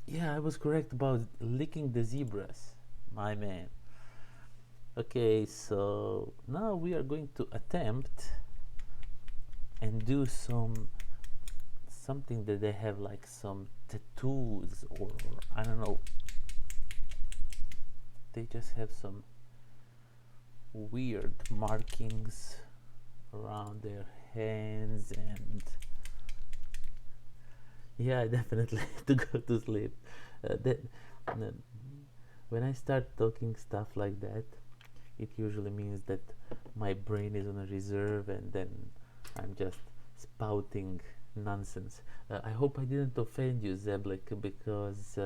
Yeah, I was correct about licking the zebras, my man. Okay, so now we are going to attempt and do something that they have, like some tattoos, or I don't know. They just have some weird markings around their hands, and Yeah, definitely to go to sleep. That uh, when I start talking stuff like that, it usually means that my brain is on a reserve, and then I'm just spouting nonsense. I hope I didn't offend you, Zeblik, because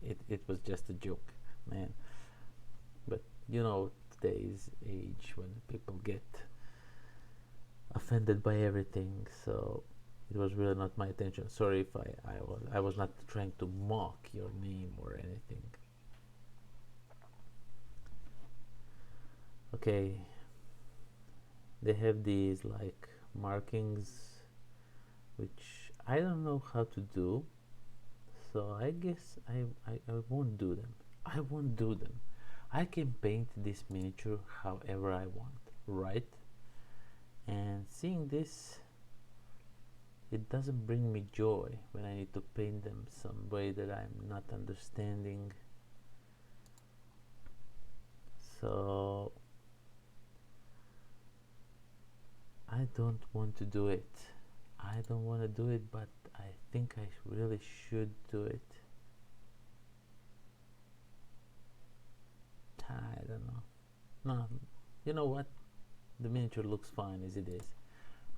it was just a joke, man. But you know, today's age when people get offended by everything, so it was really not my intention. Sorry if I was not trying to mock your name or anything. Okay, they have these like markings which I don't know how to do, so I guess I won't do them. I won't do them. I can paint this miniature however I want, right? And seeing this, it doesn't bring me joy when I need to paint them some way that I'm not understanding. So I don't want to do it. I don't want to do it, but I think I really should do it. I don't know. No, you know what? The miniature looks fine as it is.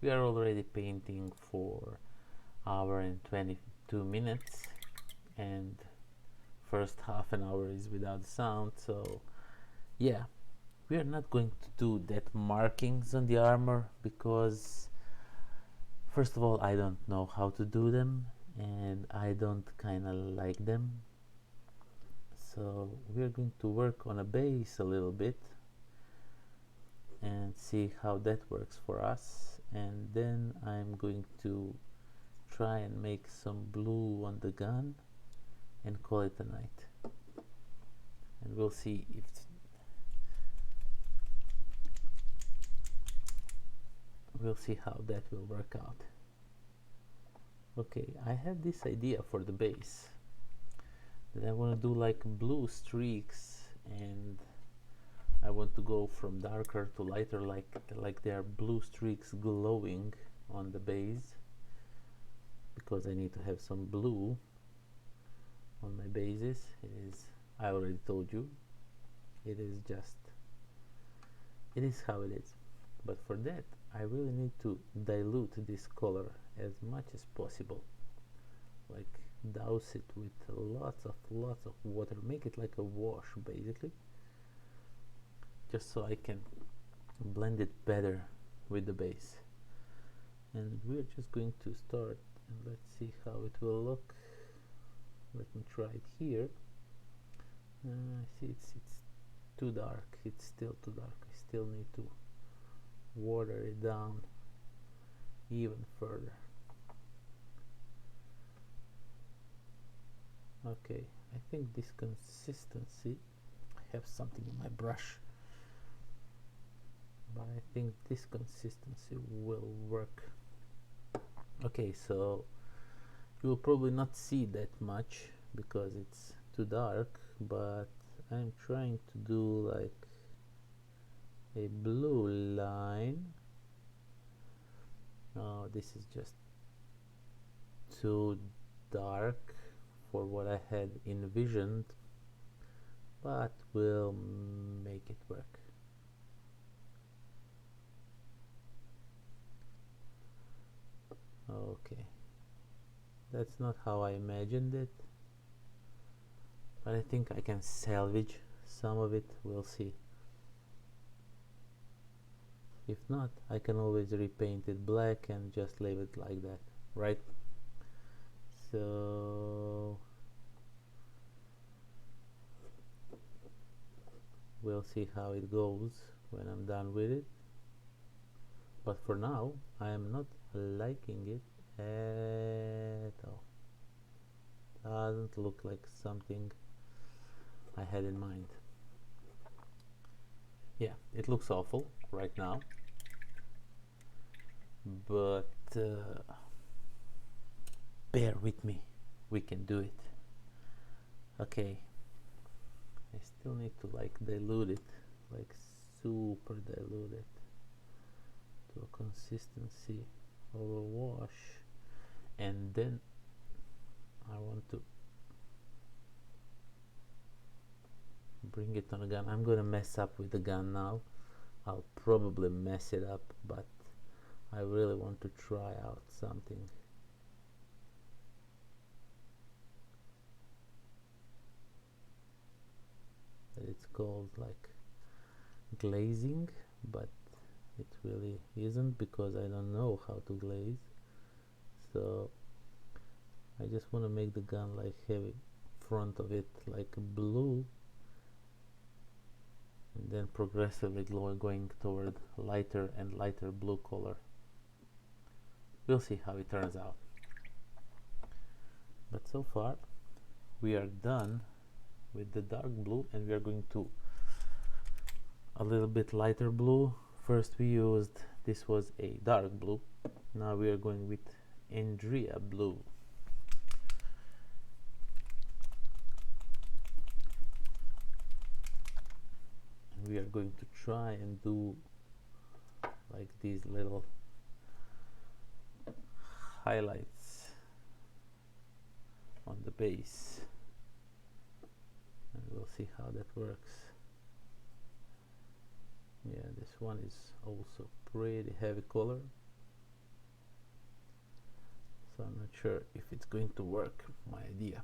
We are already painting for hour and 22 minutes, and first half an hour is without sound, so yeah, we are not going to do that markings on the armor because first of all I don't know how to do them, and I don't kind of like them. So we're going to work on a base a little bit and see how that works for us, and then I'm going to try and make some blue on the gun and call it a night, and we'll see if we'll see how that will work out. Okay, I have this idea for the base that I want to do like blue streaks, and I want to go from darker to lighter, like there are blue streaks glowing on the base, because I need to have some blue on my bases. It is, I already told you, it is just, it is how it is. But for that I really need to dilute this color as much as possible, like douse it with lots of water, make it like a wash basically, just so I can blend it better with the base. And we're just going to start, and let's see how it will look. Let me try it here. See, it's too dark. It's still too dark. I still need to water it down even further. Okay, I think this consistency, I have something in my brush, but I think this consistency will work. Okay, so you will probably not see that much because it's too dark, but I'm trying to do like a blue line. Oh, this is just too dark for what I had envisioned, but we'll make it work. Okay, that's not how I imagined it, but I think I can salvage some of it. We'll see. If not, I can always repaint it black and just leave it like that, right? So we'll see how it goes when I'm done with it, but for now I am not liking it at all. Doesn't look like something I had in mind. Yeah, it looks awful right now, but bear with me, we can do it. Okay, I still need to like dilute it, like super dilute it to a consistency of a wash, and then I want to bring it on a gun. I'm gonna mess up with the gun now. I'll probably mess it up, but I really want to try out something. It's called like glazing, but it really isn't because I don't know how to glaze. So I just want to make the gun like heavy front of it like blue, and then progressively going toward lighter and lighter blue color. We'll see how it turns out. But so far we are done with the dark blue, and we are going to a little bit lighter blue. First we used, this was a dark blue, now we are going with Andrea blue. And we are going to try and do like these little highlights on the base, and we'll see how that works. Yeah, this one is also pretty heavy color, so I'm not sure if it's going to work, my idea.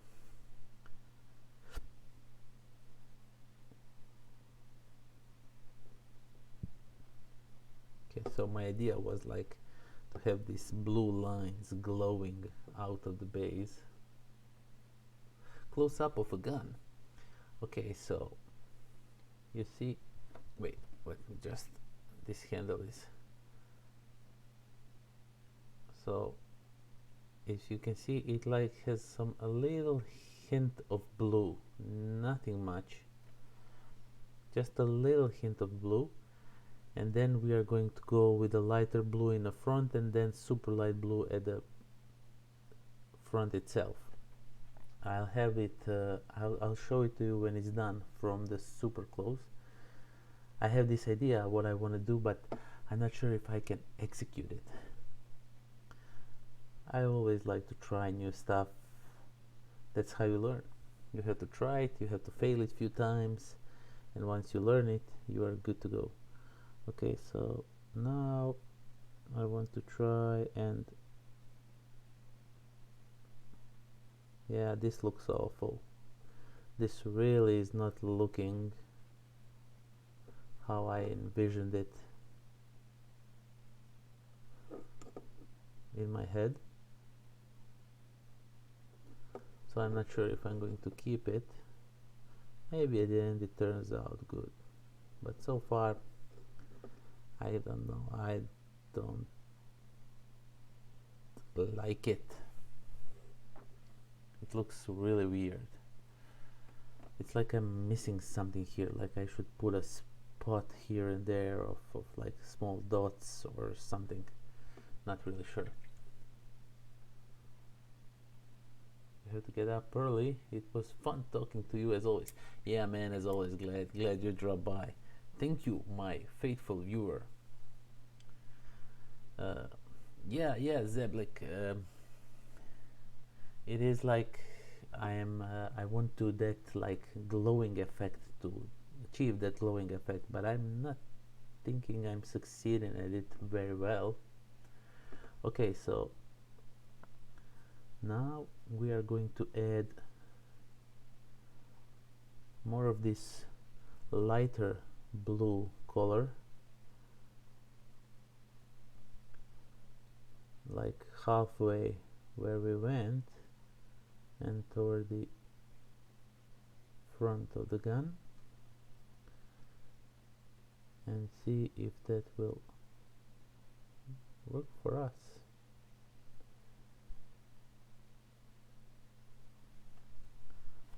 Okay, so my idea was like to have these blue lines glowing out of the base. Close up of a gun. Okay, so you see, wait, let me just, this handle is, so as you can see, it like has a little hint of blue, nothing much, just a little hint of blue. And then we are going to go with a lighter blue in the front, and then super light blue at the front itself. I'll have it, I'll show it to you when it's done from the super close. I have this idea what I want to do, but I'm not sure if I can execute it. I always like to try new stuff. That's how you learn. You have to try it, you have to fail it a few times, and once you learn it, you are good to go. Okay, so now I want to try, and yeah, this looks awful. This really is not looking how I envisioned it in my head. So I'm not sure if I'm going to keep it. Maybe at the end it turns out good, but so far I don't know. I don't like it. It looks really weird. It's like I'm missing something here, like I should put a spot here and there of like small dots or something. Not really sure. You have to get up early. It was fun talking to you as always. Yeah, man, as always, glad you dropped by. Thank you, my faithful viewer. Yeah, Zeblik. It is like I want to that like glowing effect, to achieve that glowing effect, but I'm not thinking I'm succeeding at it very well. Okay, so now we are going to add more of this lighter blue color, like halfway where we went and toward the front of the gun, and see if that will work for us.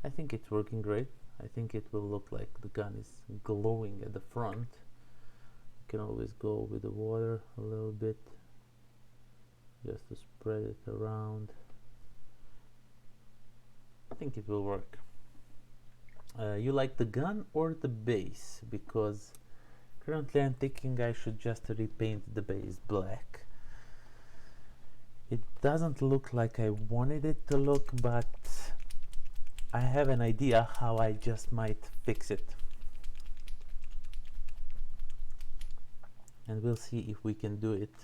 I think it's working great. I think it will look like the gun is glowing at the front. You can always go with the water a little bit just to spread it around. I think it will work. You like the gun or the base? Because currently I'm thinking I should just repaint the base black. It doesn't look like I wanted it to look, but I have an idea how I just might fix it. And we'll see if we can do it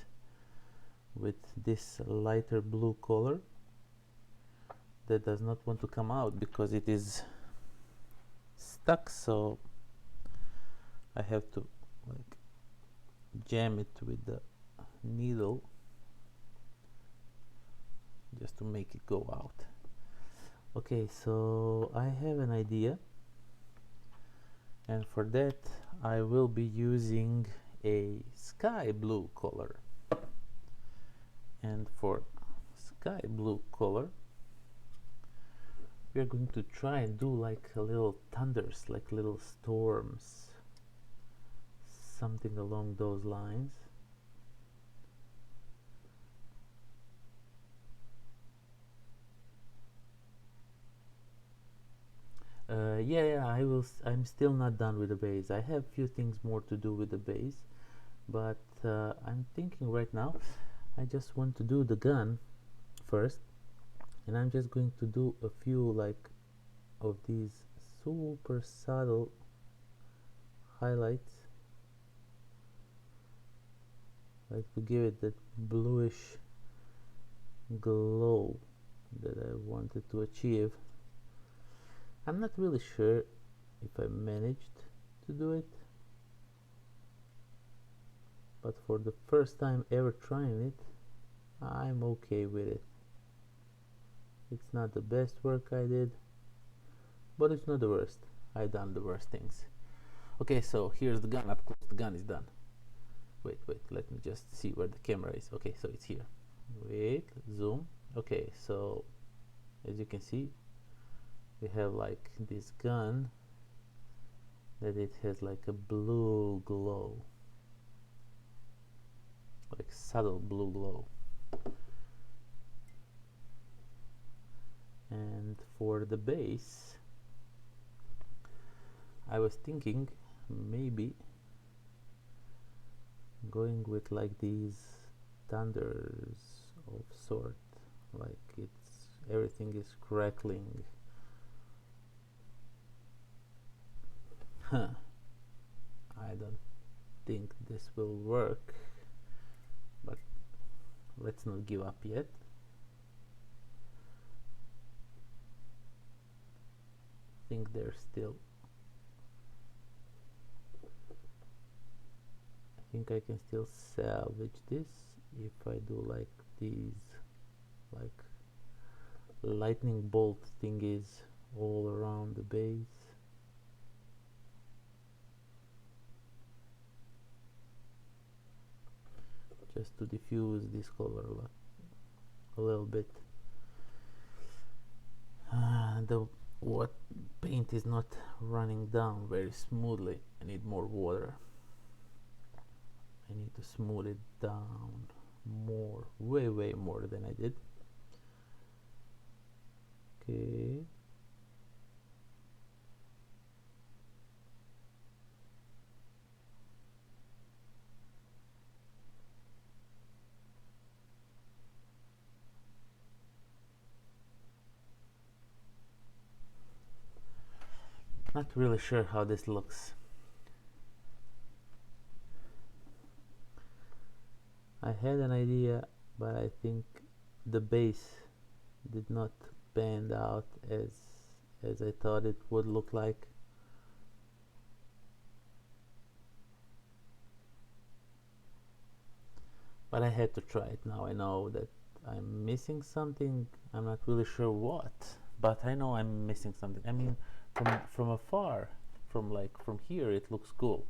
with this lighter blue color that does not want to come out because it is stuck, so I have to like jam it with the needle just to make it go out. Okay, so I have an idea, and for that I will be using a sky blue color. And for sky blue color we are going to try and do like a little thunders, like little storms, something along those lines. Yeah, I'm still not done with the base. I have few things more to do with the base, but I'm thinking right now I just want to do the gun first, and I'm just going to do a few like of these super subtle highlights, like to give it that bluish glow that I wanted to achieve. I'm not really sure if I managed to do it, but for the first time ever trying it, I'm okay with it. It's not the best work I did, but it's not the worst. I've done the worst things. Okay, so here's the gun up close. The gun is done. Wait, let me just see where the camera is. Okay, so it's here. Wait, zoom. Okay, so as you can see, we have like this gun that it has like a blue glow, like subtle blue glow. And for the base, I was thinking maybe going with like these thunders of sort, like it's everything is crackling. I don't think this will work, but let's not give up yet. I think there's still, I think I can still salvage this if I do like these like lightning bolt thingies all around the base. Just to diffuse this color a little bit. The what paint is not running down very smoothly. I need more water. I need to smooth it down more, way more than I did. Okay. Not really sure how this looks. I had an idea, but I think the base did not pan out as I thought it would look like. But I had to try it. Now I know that I'm missing something. I'm not really sure what, but I know I'm missing something. I mean, from afar, from here, it looks cool,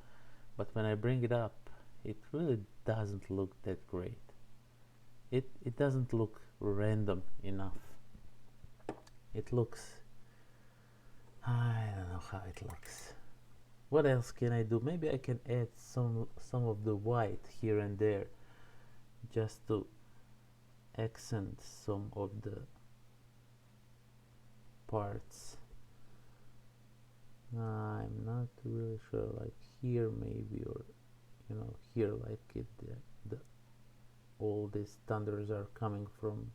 but when I bring it up, it really doesn't look that great. It doesn't look random enough. It looks, I don't know how it looks. What else can I do? Maybe I can add some of the white here and there, just to accent some of the parts. I'm not really sure, like here maybe, or here like it the all these thunders are coming from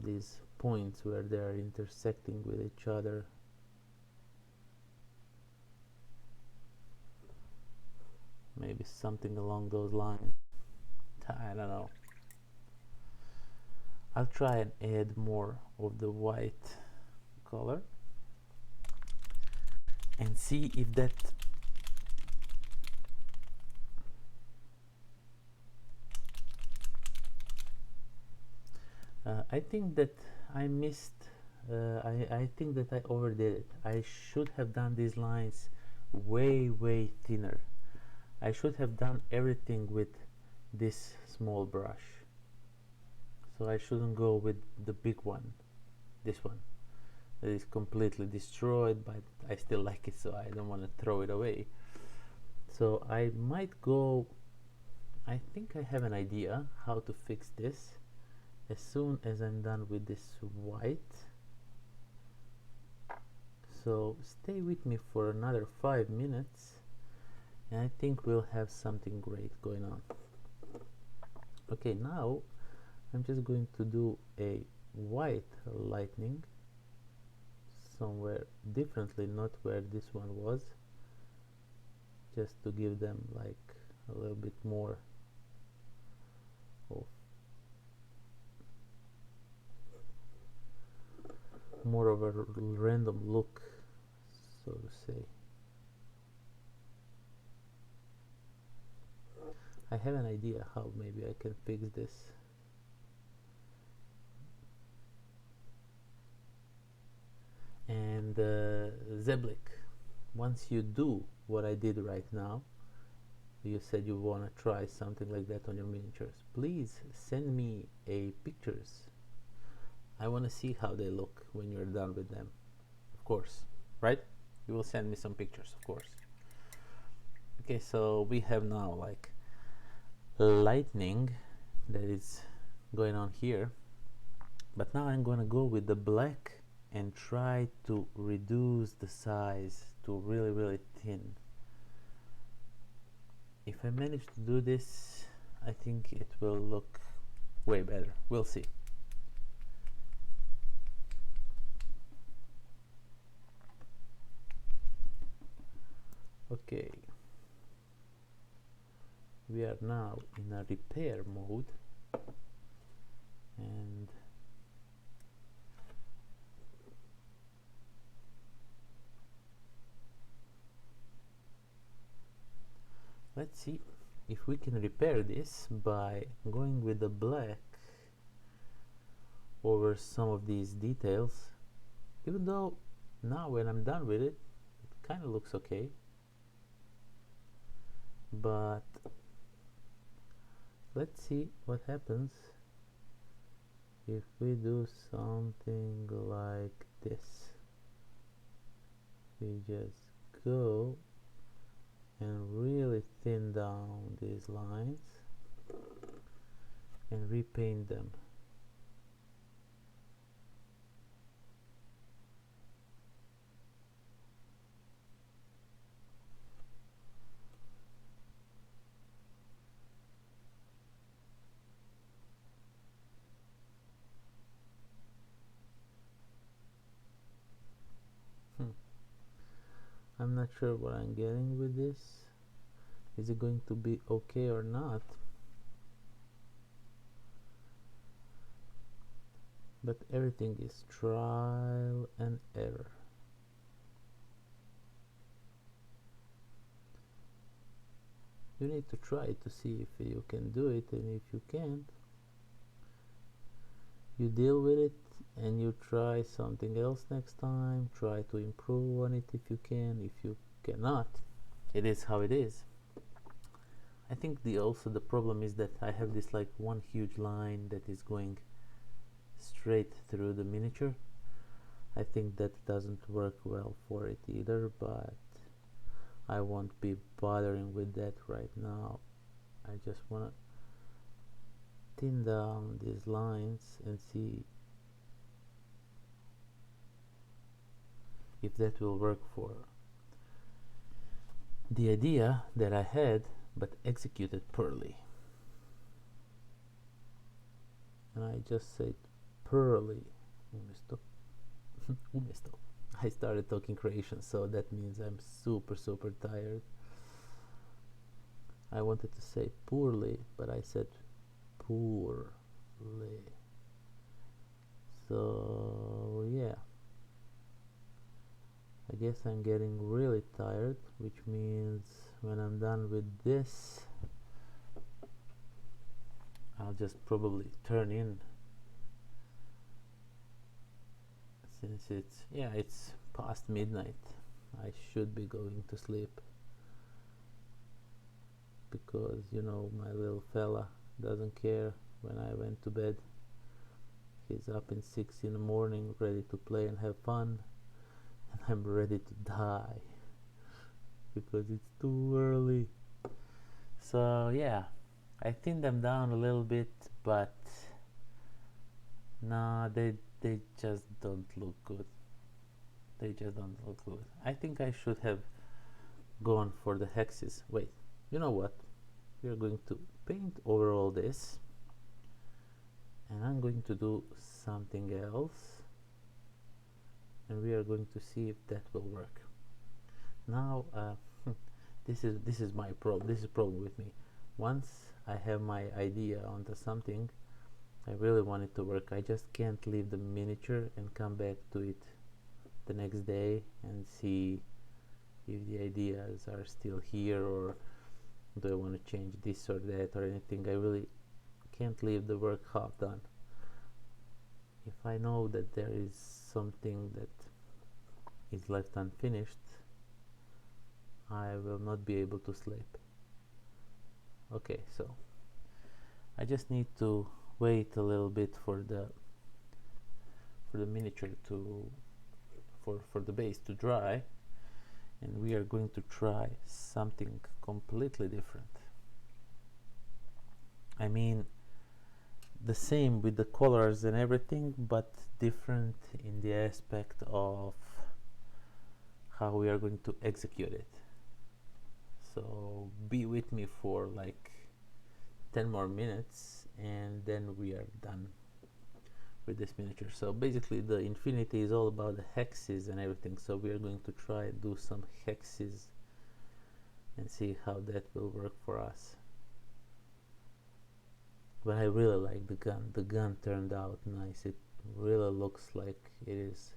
these points where they are intersecting with each other. Maybe something along those lines. I don't know. I'll try and add more of the white color and see if that I think that I missed I think that I overdid it. I should have done these lines way thinner. I should have done everything with this small brush. So I shouldn't go with the big one, this one. That is completely destroyed, but I still like it, so I don't want to throw it away. So I might go, I think I have an idea how to fix this. As soon as I'm done with this white, so stay with me for another 5 minutes and I think we'll have something great going on. Okay, now I'm just going to do a white lightning somewhere differently, not where this one was, just to give them like a little bit more of a random look, so to say. I have an idea how maybe I can fix this. And Zeblik, once you do what I did right now, you said you want to try something like that on your miniatures, please send me pictures. I want to see how they look when you're done with them, of course, right? You will send me some pictures, of course. Okay, so we have now like lightning that is going on here, but now I'm gonna go with the black and try to reduce the size to really thin. If I manage to do this, I think it will look way better. We'll see. Okay, we are now in a repair mode, and let's see if we can repair this by going with the black over some of these details, even though now when I'm done with it, it kind of looks okay. But let's see what happens if we do something like this. We just go and really thin down these lines and repaint them. I'm not sure what I'm getting with this. Is it going to be okay or not? But everything is trial and error. You need to try to see if you can do it, and if you can't, you deal with it and you try something else next time. Try to improve on it if you can. If you cannot, it is how it is. I think also the problem is that I have this like one huge line that is going straight through the miniature. I think that doesn't work well for it either, but I won't be bothering with that right now. I just want to thin down these lines and see if that will work for the idea that I had but executed poorly. And I just said poorly. I started talking Croatian, so that means I'm super tired. I wanted to say poorly, but I said poorly. So yeah, I guess I'm getting really tired, which means when I'm done with this, I'll just probably turn in, since it's past midnight. I should be going to sleep, because my little fella doesn't care when I went to bed. He's up in 6 in the morning ready to play and have fun, and I'm ready to die because it's too early. So yeah, I thinned them down a little bit, but no, they just don't look good. They just don't look good. I think I should have gone for the hexes. Wait, you know what? We're going to paint over all this, and I'm going to do something else, and we are going to see if that will work. Now this is my problem. This is a problem with me. Once I have my idea onto something, I really want it to work. I just can't leave the miniature and come back to it the next day and see if the ideas are still here, or do I want to change this or that or anything. I really can't leave the work half done. If I know that there is something that is left unfinished, I will not be able to sleep. Okay, so I just need to wait a little bit for the miniature to for the base to dry, and we are going to try something completely different. I mean, the same with the colors and everything, but different in the aspect of how we are going to execute it. So be with me for like 10 more minutes, and then we are done with this miniature. So basically the infinity is all about the hexes and everything, so we are going to try and do some hexes and see how that will work for us. But I really like the gun. The gun turned out nice. It really looks like it is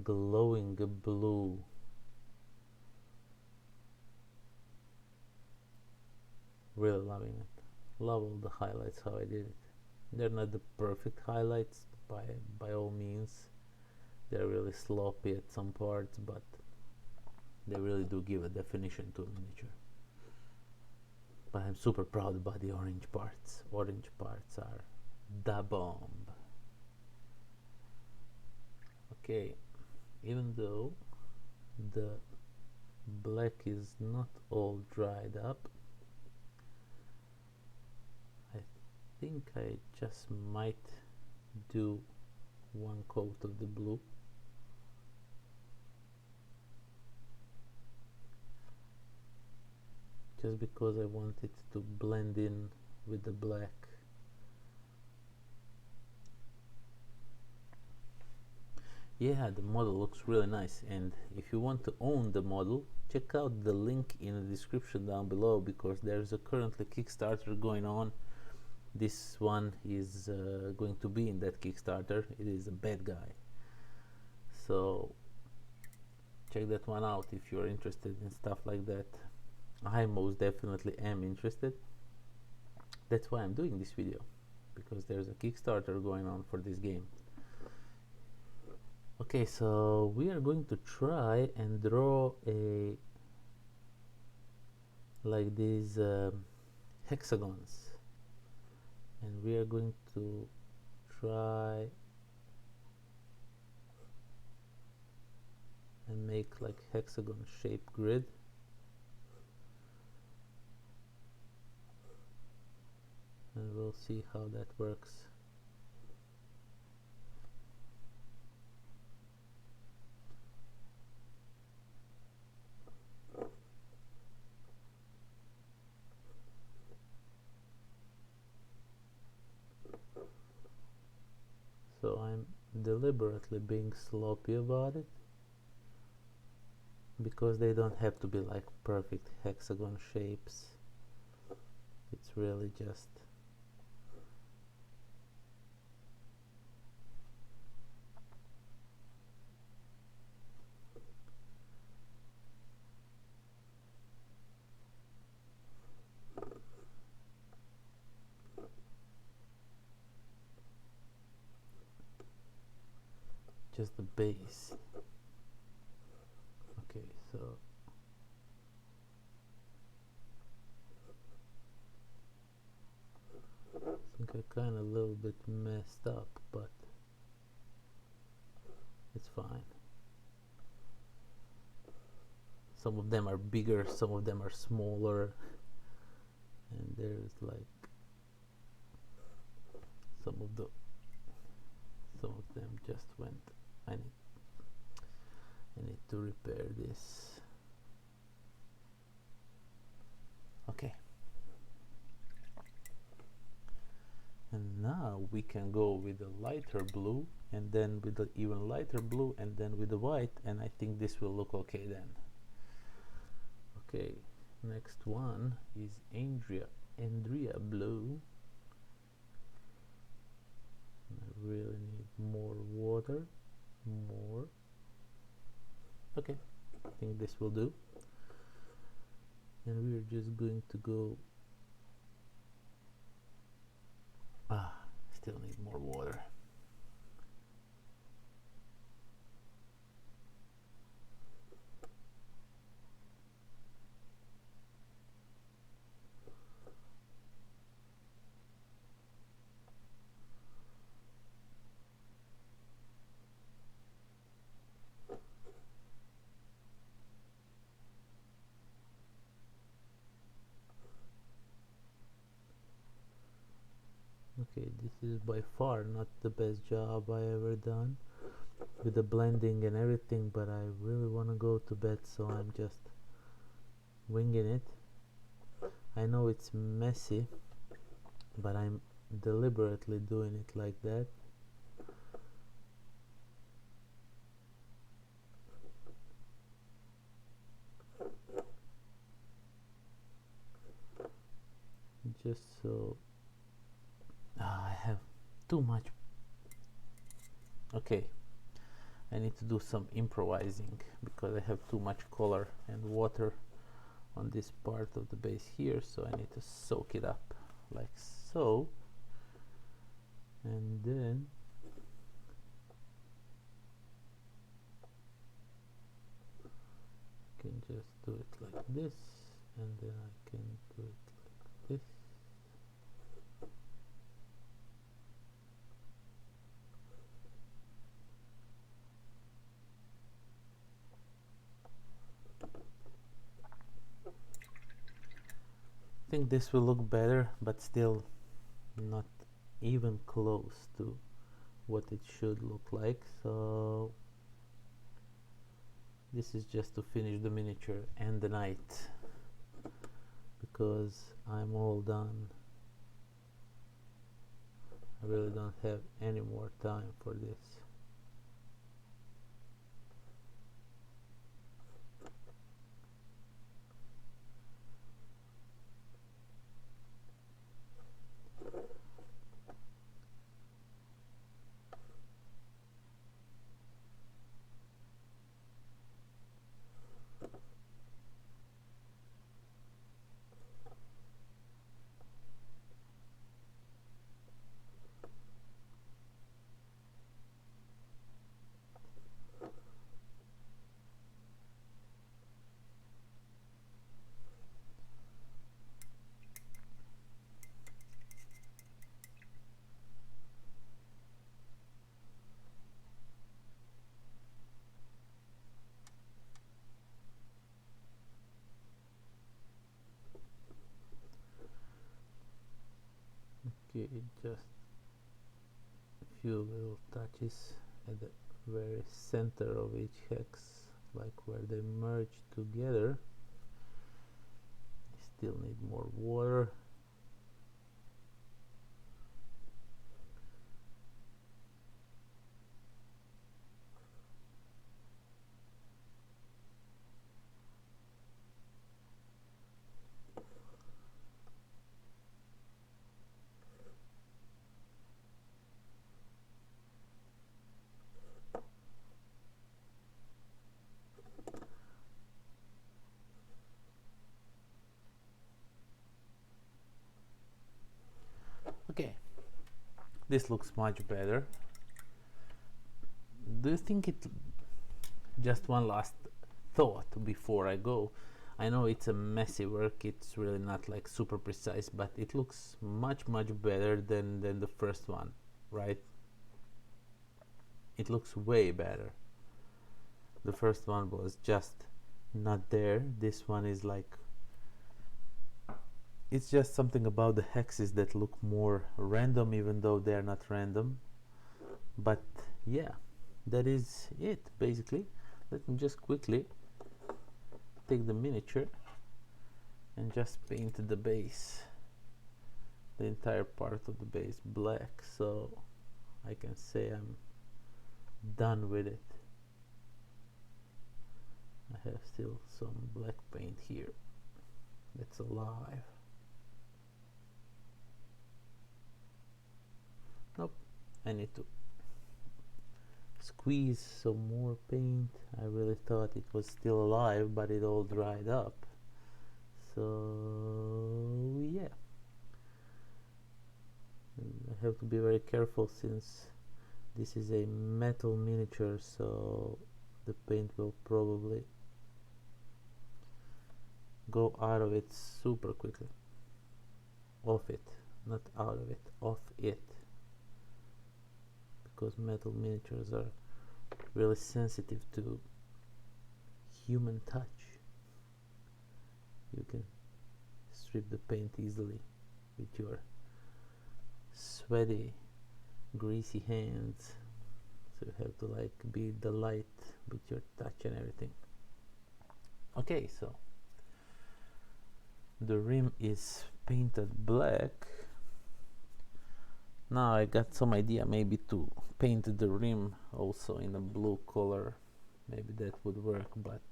glowing blue. Really loving it. Love all the highlights, how I did it. They're not the perfect highlights by all means. They're really sloppy at some parts, but they really do give a definition to a miniature. But I'm super proud about the orange parts. Orange parts are da bomb. Okay, even though the black is not all dried up, I think I just might do one coat of the blue. Just because I want it to blend in with the black. Yeah, the model looks really nice, and if you want to own the model, check out the link in the description down below, because there's a currently Kickstarter going on. This one is going to be in that Kickstarter. It is a bad guy, so check that one out if you're interested in stuff like that. I most definitely am interested. That's why I'm doing this video, because there's a Kickstarter going on for this game. Okay, so we are going to try and draw a like these hexagons, and we are going to try and make like hexagon shaped grid. And we'll see how that works. deliberately being sloppy about it, because they don't have to be like perfect hexagon shapes. It's really just the base. Okay, so I think I kind of a little bit messed up, but it's fine. Some of them are bigger, some of them are smaller, and there's like some of them just went. I need to repair this. Okay. And now we can go with the lighter blue, and then with the even lighter blue, and then with the white, and I think this will look okay then. Okay, next one is Andrea blue. I really need more water. More. Okay, I think this will do. And we're just going to go. Still need more water. Okay, this is by far not the best job I ever done with the blending and everything, but I really want to go to bed, so I'm just winging it. I know it's messy, but I'm deliberately doing it like that. Just so I have too much. Okay, I need to do some improvising because I have too much color and water on this part of the base here, so I need to soak it up like so, and then I can just do it like this, and then I can do it like this. I think this will look better, but still not even close to what it should look like. So this is just to finish the miniature and the night, because I'm all done. I really don't have any more time for this. Okay, just a few little touches at the very center of each hex, like where they merge together. I still need more water. This looks much better. Do you think it, just one last thought before I go, I know it's a messy work, it's really not like super precise, but it looks much better than the first one, right? It looks way better. The first one was just not there. This one is like, it's just something about the hexes that look more random, even though they're not random. But yeah, that is it basically. Let me just quickly take the miniature and just paint the base, the entire part of the base black, so I can say I'm done with it. I have still some black paint here that's alive. Nope, I need to squeeze some more paint. I really thought it was still alive, but it all dried up. So yeah, I have to be very careful since this is a metal miniature, so the paint will probably go out of it super quickly. Off it, not out of it, off it. Because metal miniatures are really sensitive to human touch. You can strip the paint easily with your sweaty, greasy hands, so you have to like be light with your touch and everything. Okay, so the rim is painted black. Now I got some idea maybe to paint the rim also in a blue color. Maybe that would work, but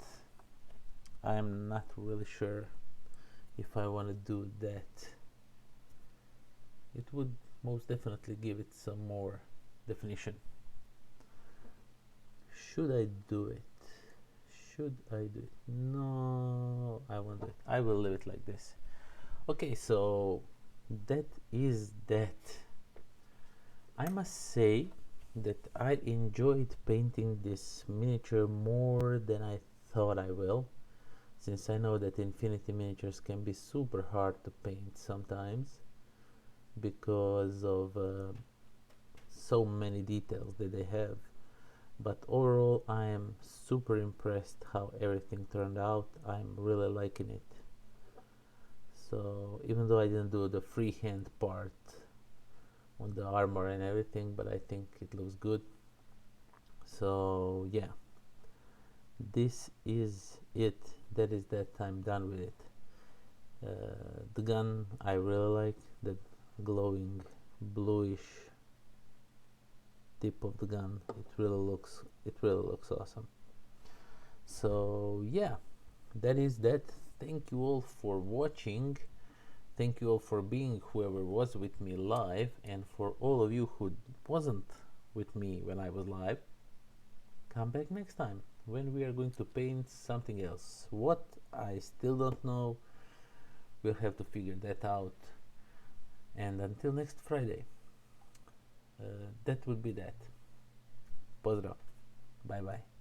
I'm not really sure if I want to do that. It would most definitely give it some more definition. Should I do it? Should I do it? No, I won't do it. I will leave it like this. Okay, so that is that. I must say that I enjoyed painting this miniature more than I thought I will, since I know that Infinity miniatures can be super hard to paint sometimes because of so many details that they have. But overall I am super impressed how everything turned out. I'm really liking it. So even though I didn't do the freehand part on the armor and everything, but I think it looks good. So yeah, this is it. That is that. I'm done with it. The gun I really like, the glowing bluish tip of the gun. It really looks awesome. So yeah, that is that. Thank you all for watching. Thank you all for being whoever was with me live, and for all of you who wasn't with me when I was live, come back next time when we are going to paint something else. What, I still don't know. We'll have to figure that out. And until next Friday, that would be that. Pozdrav. Bye bye.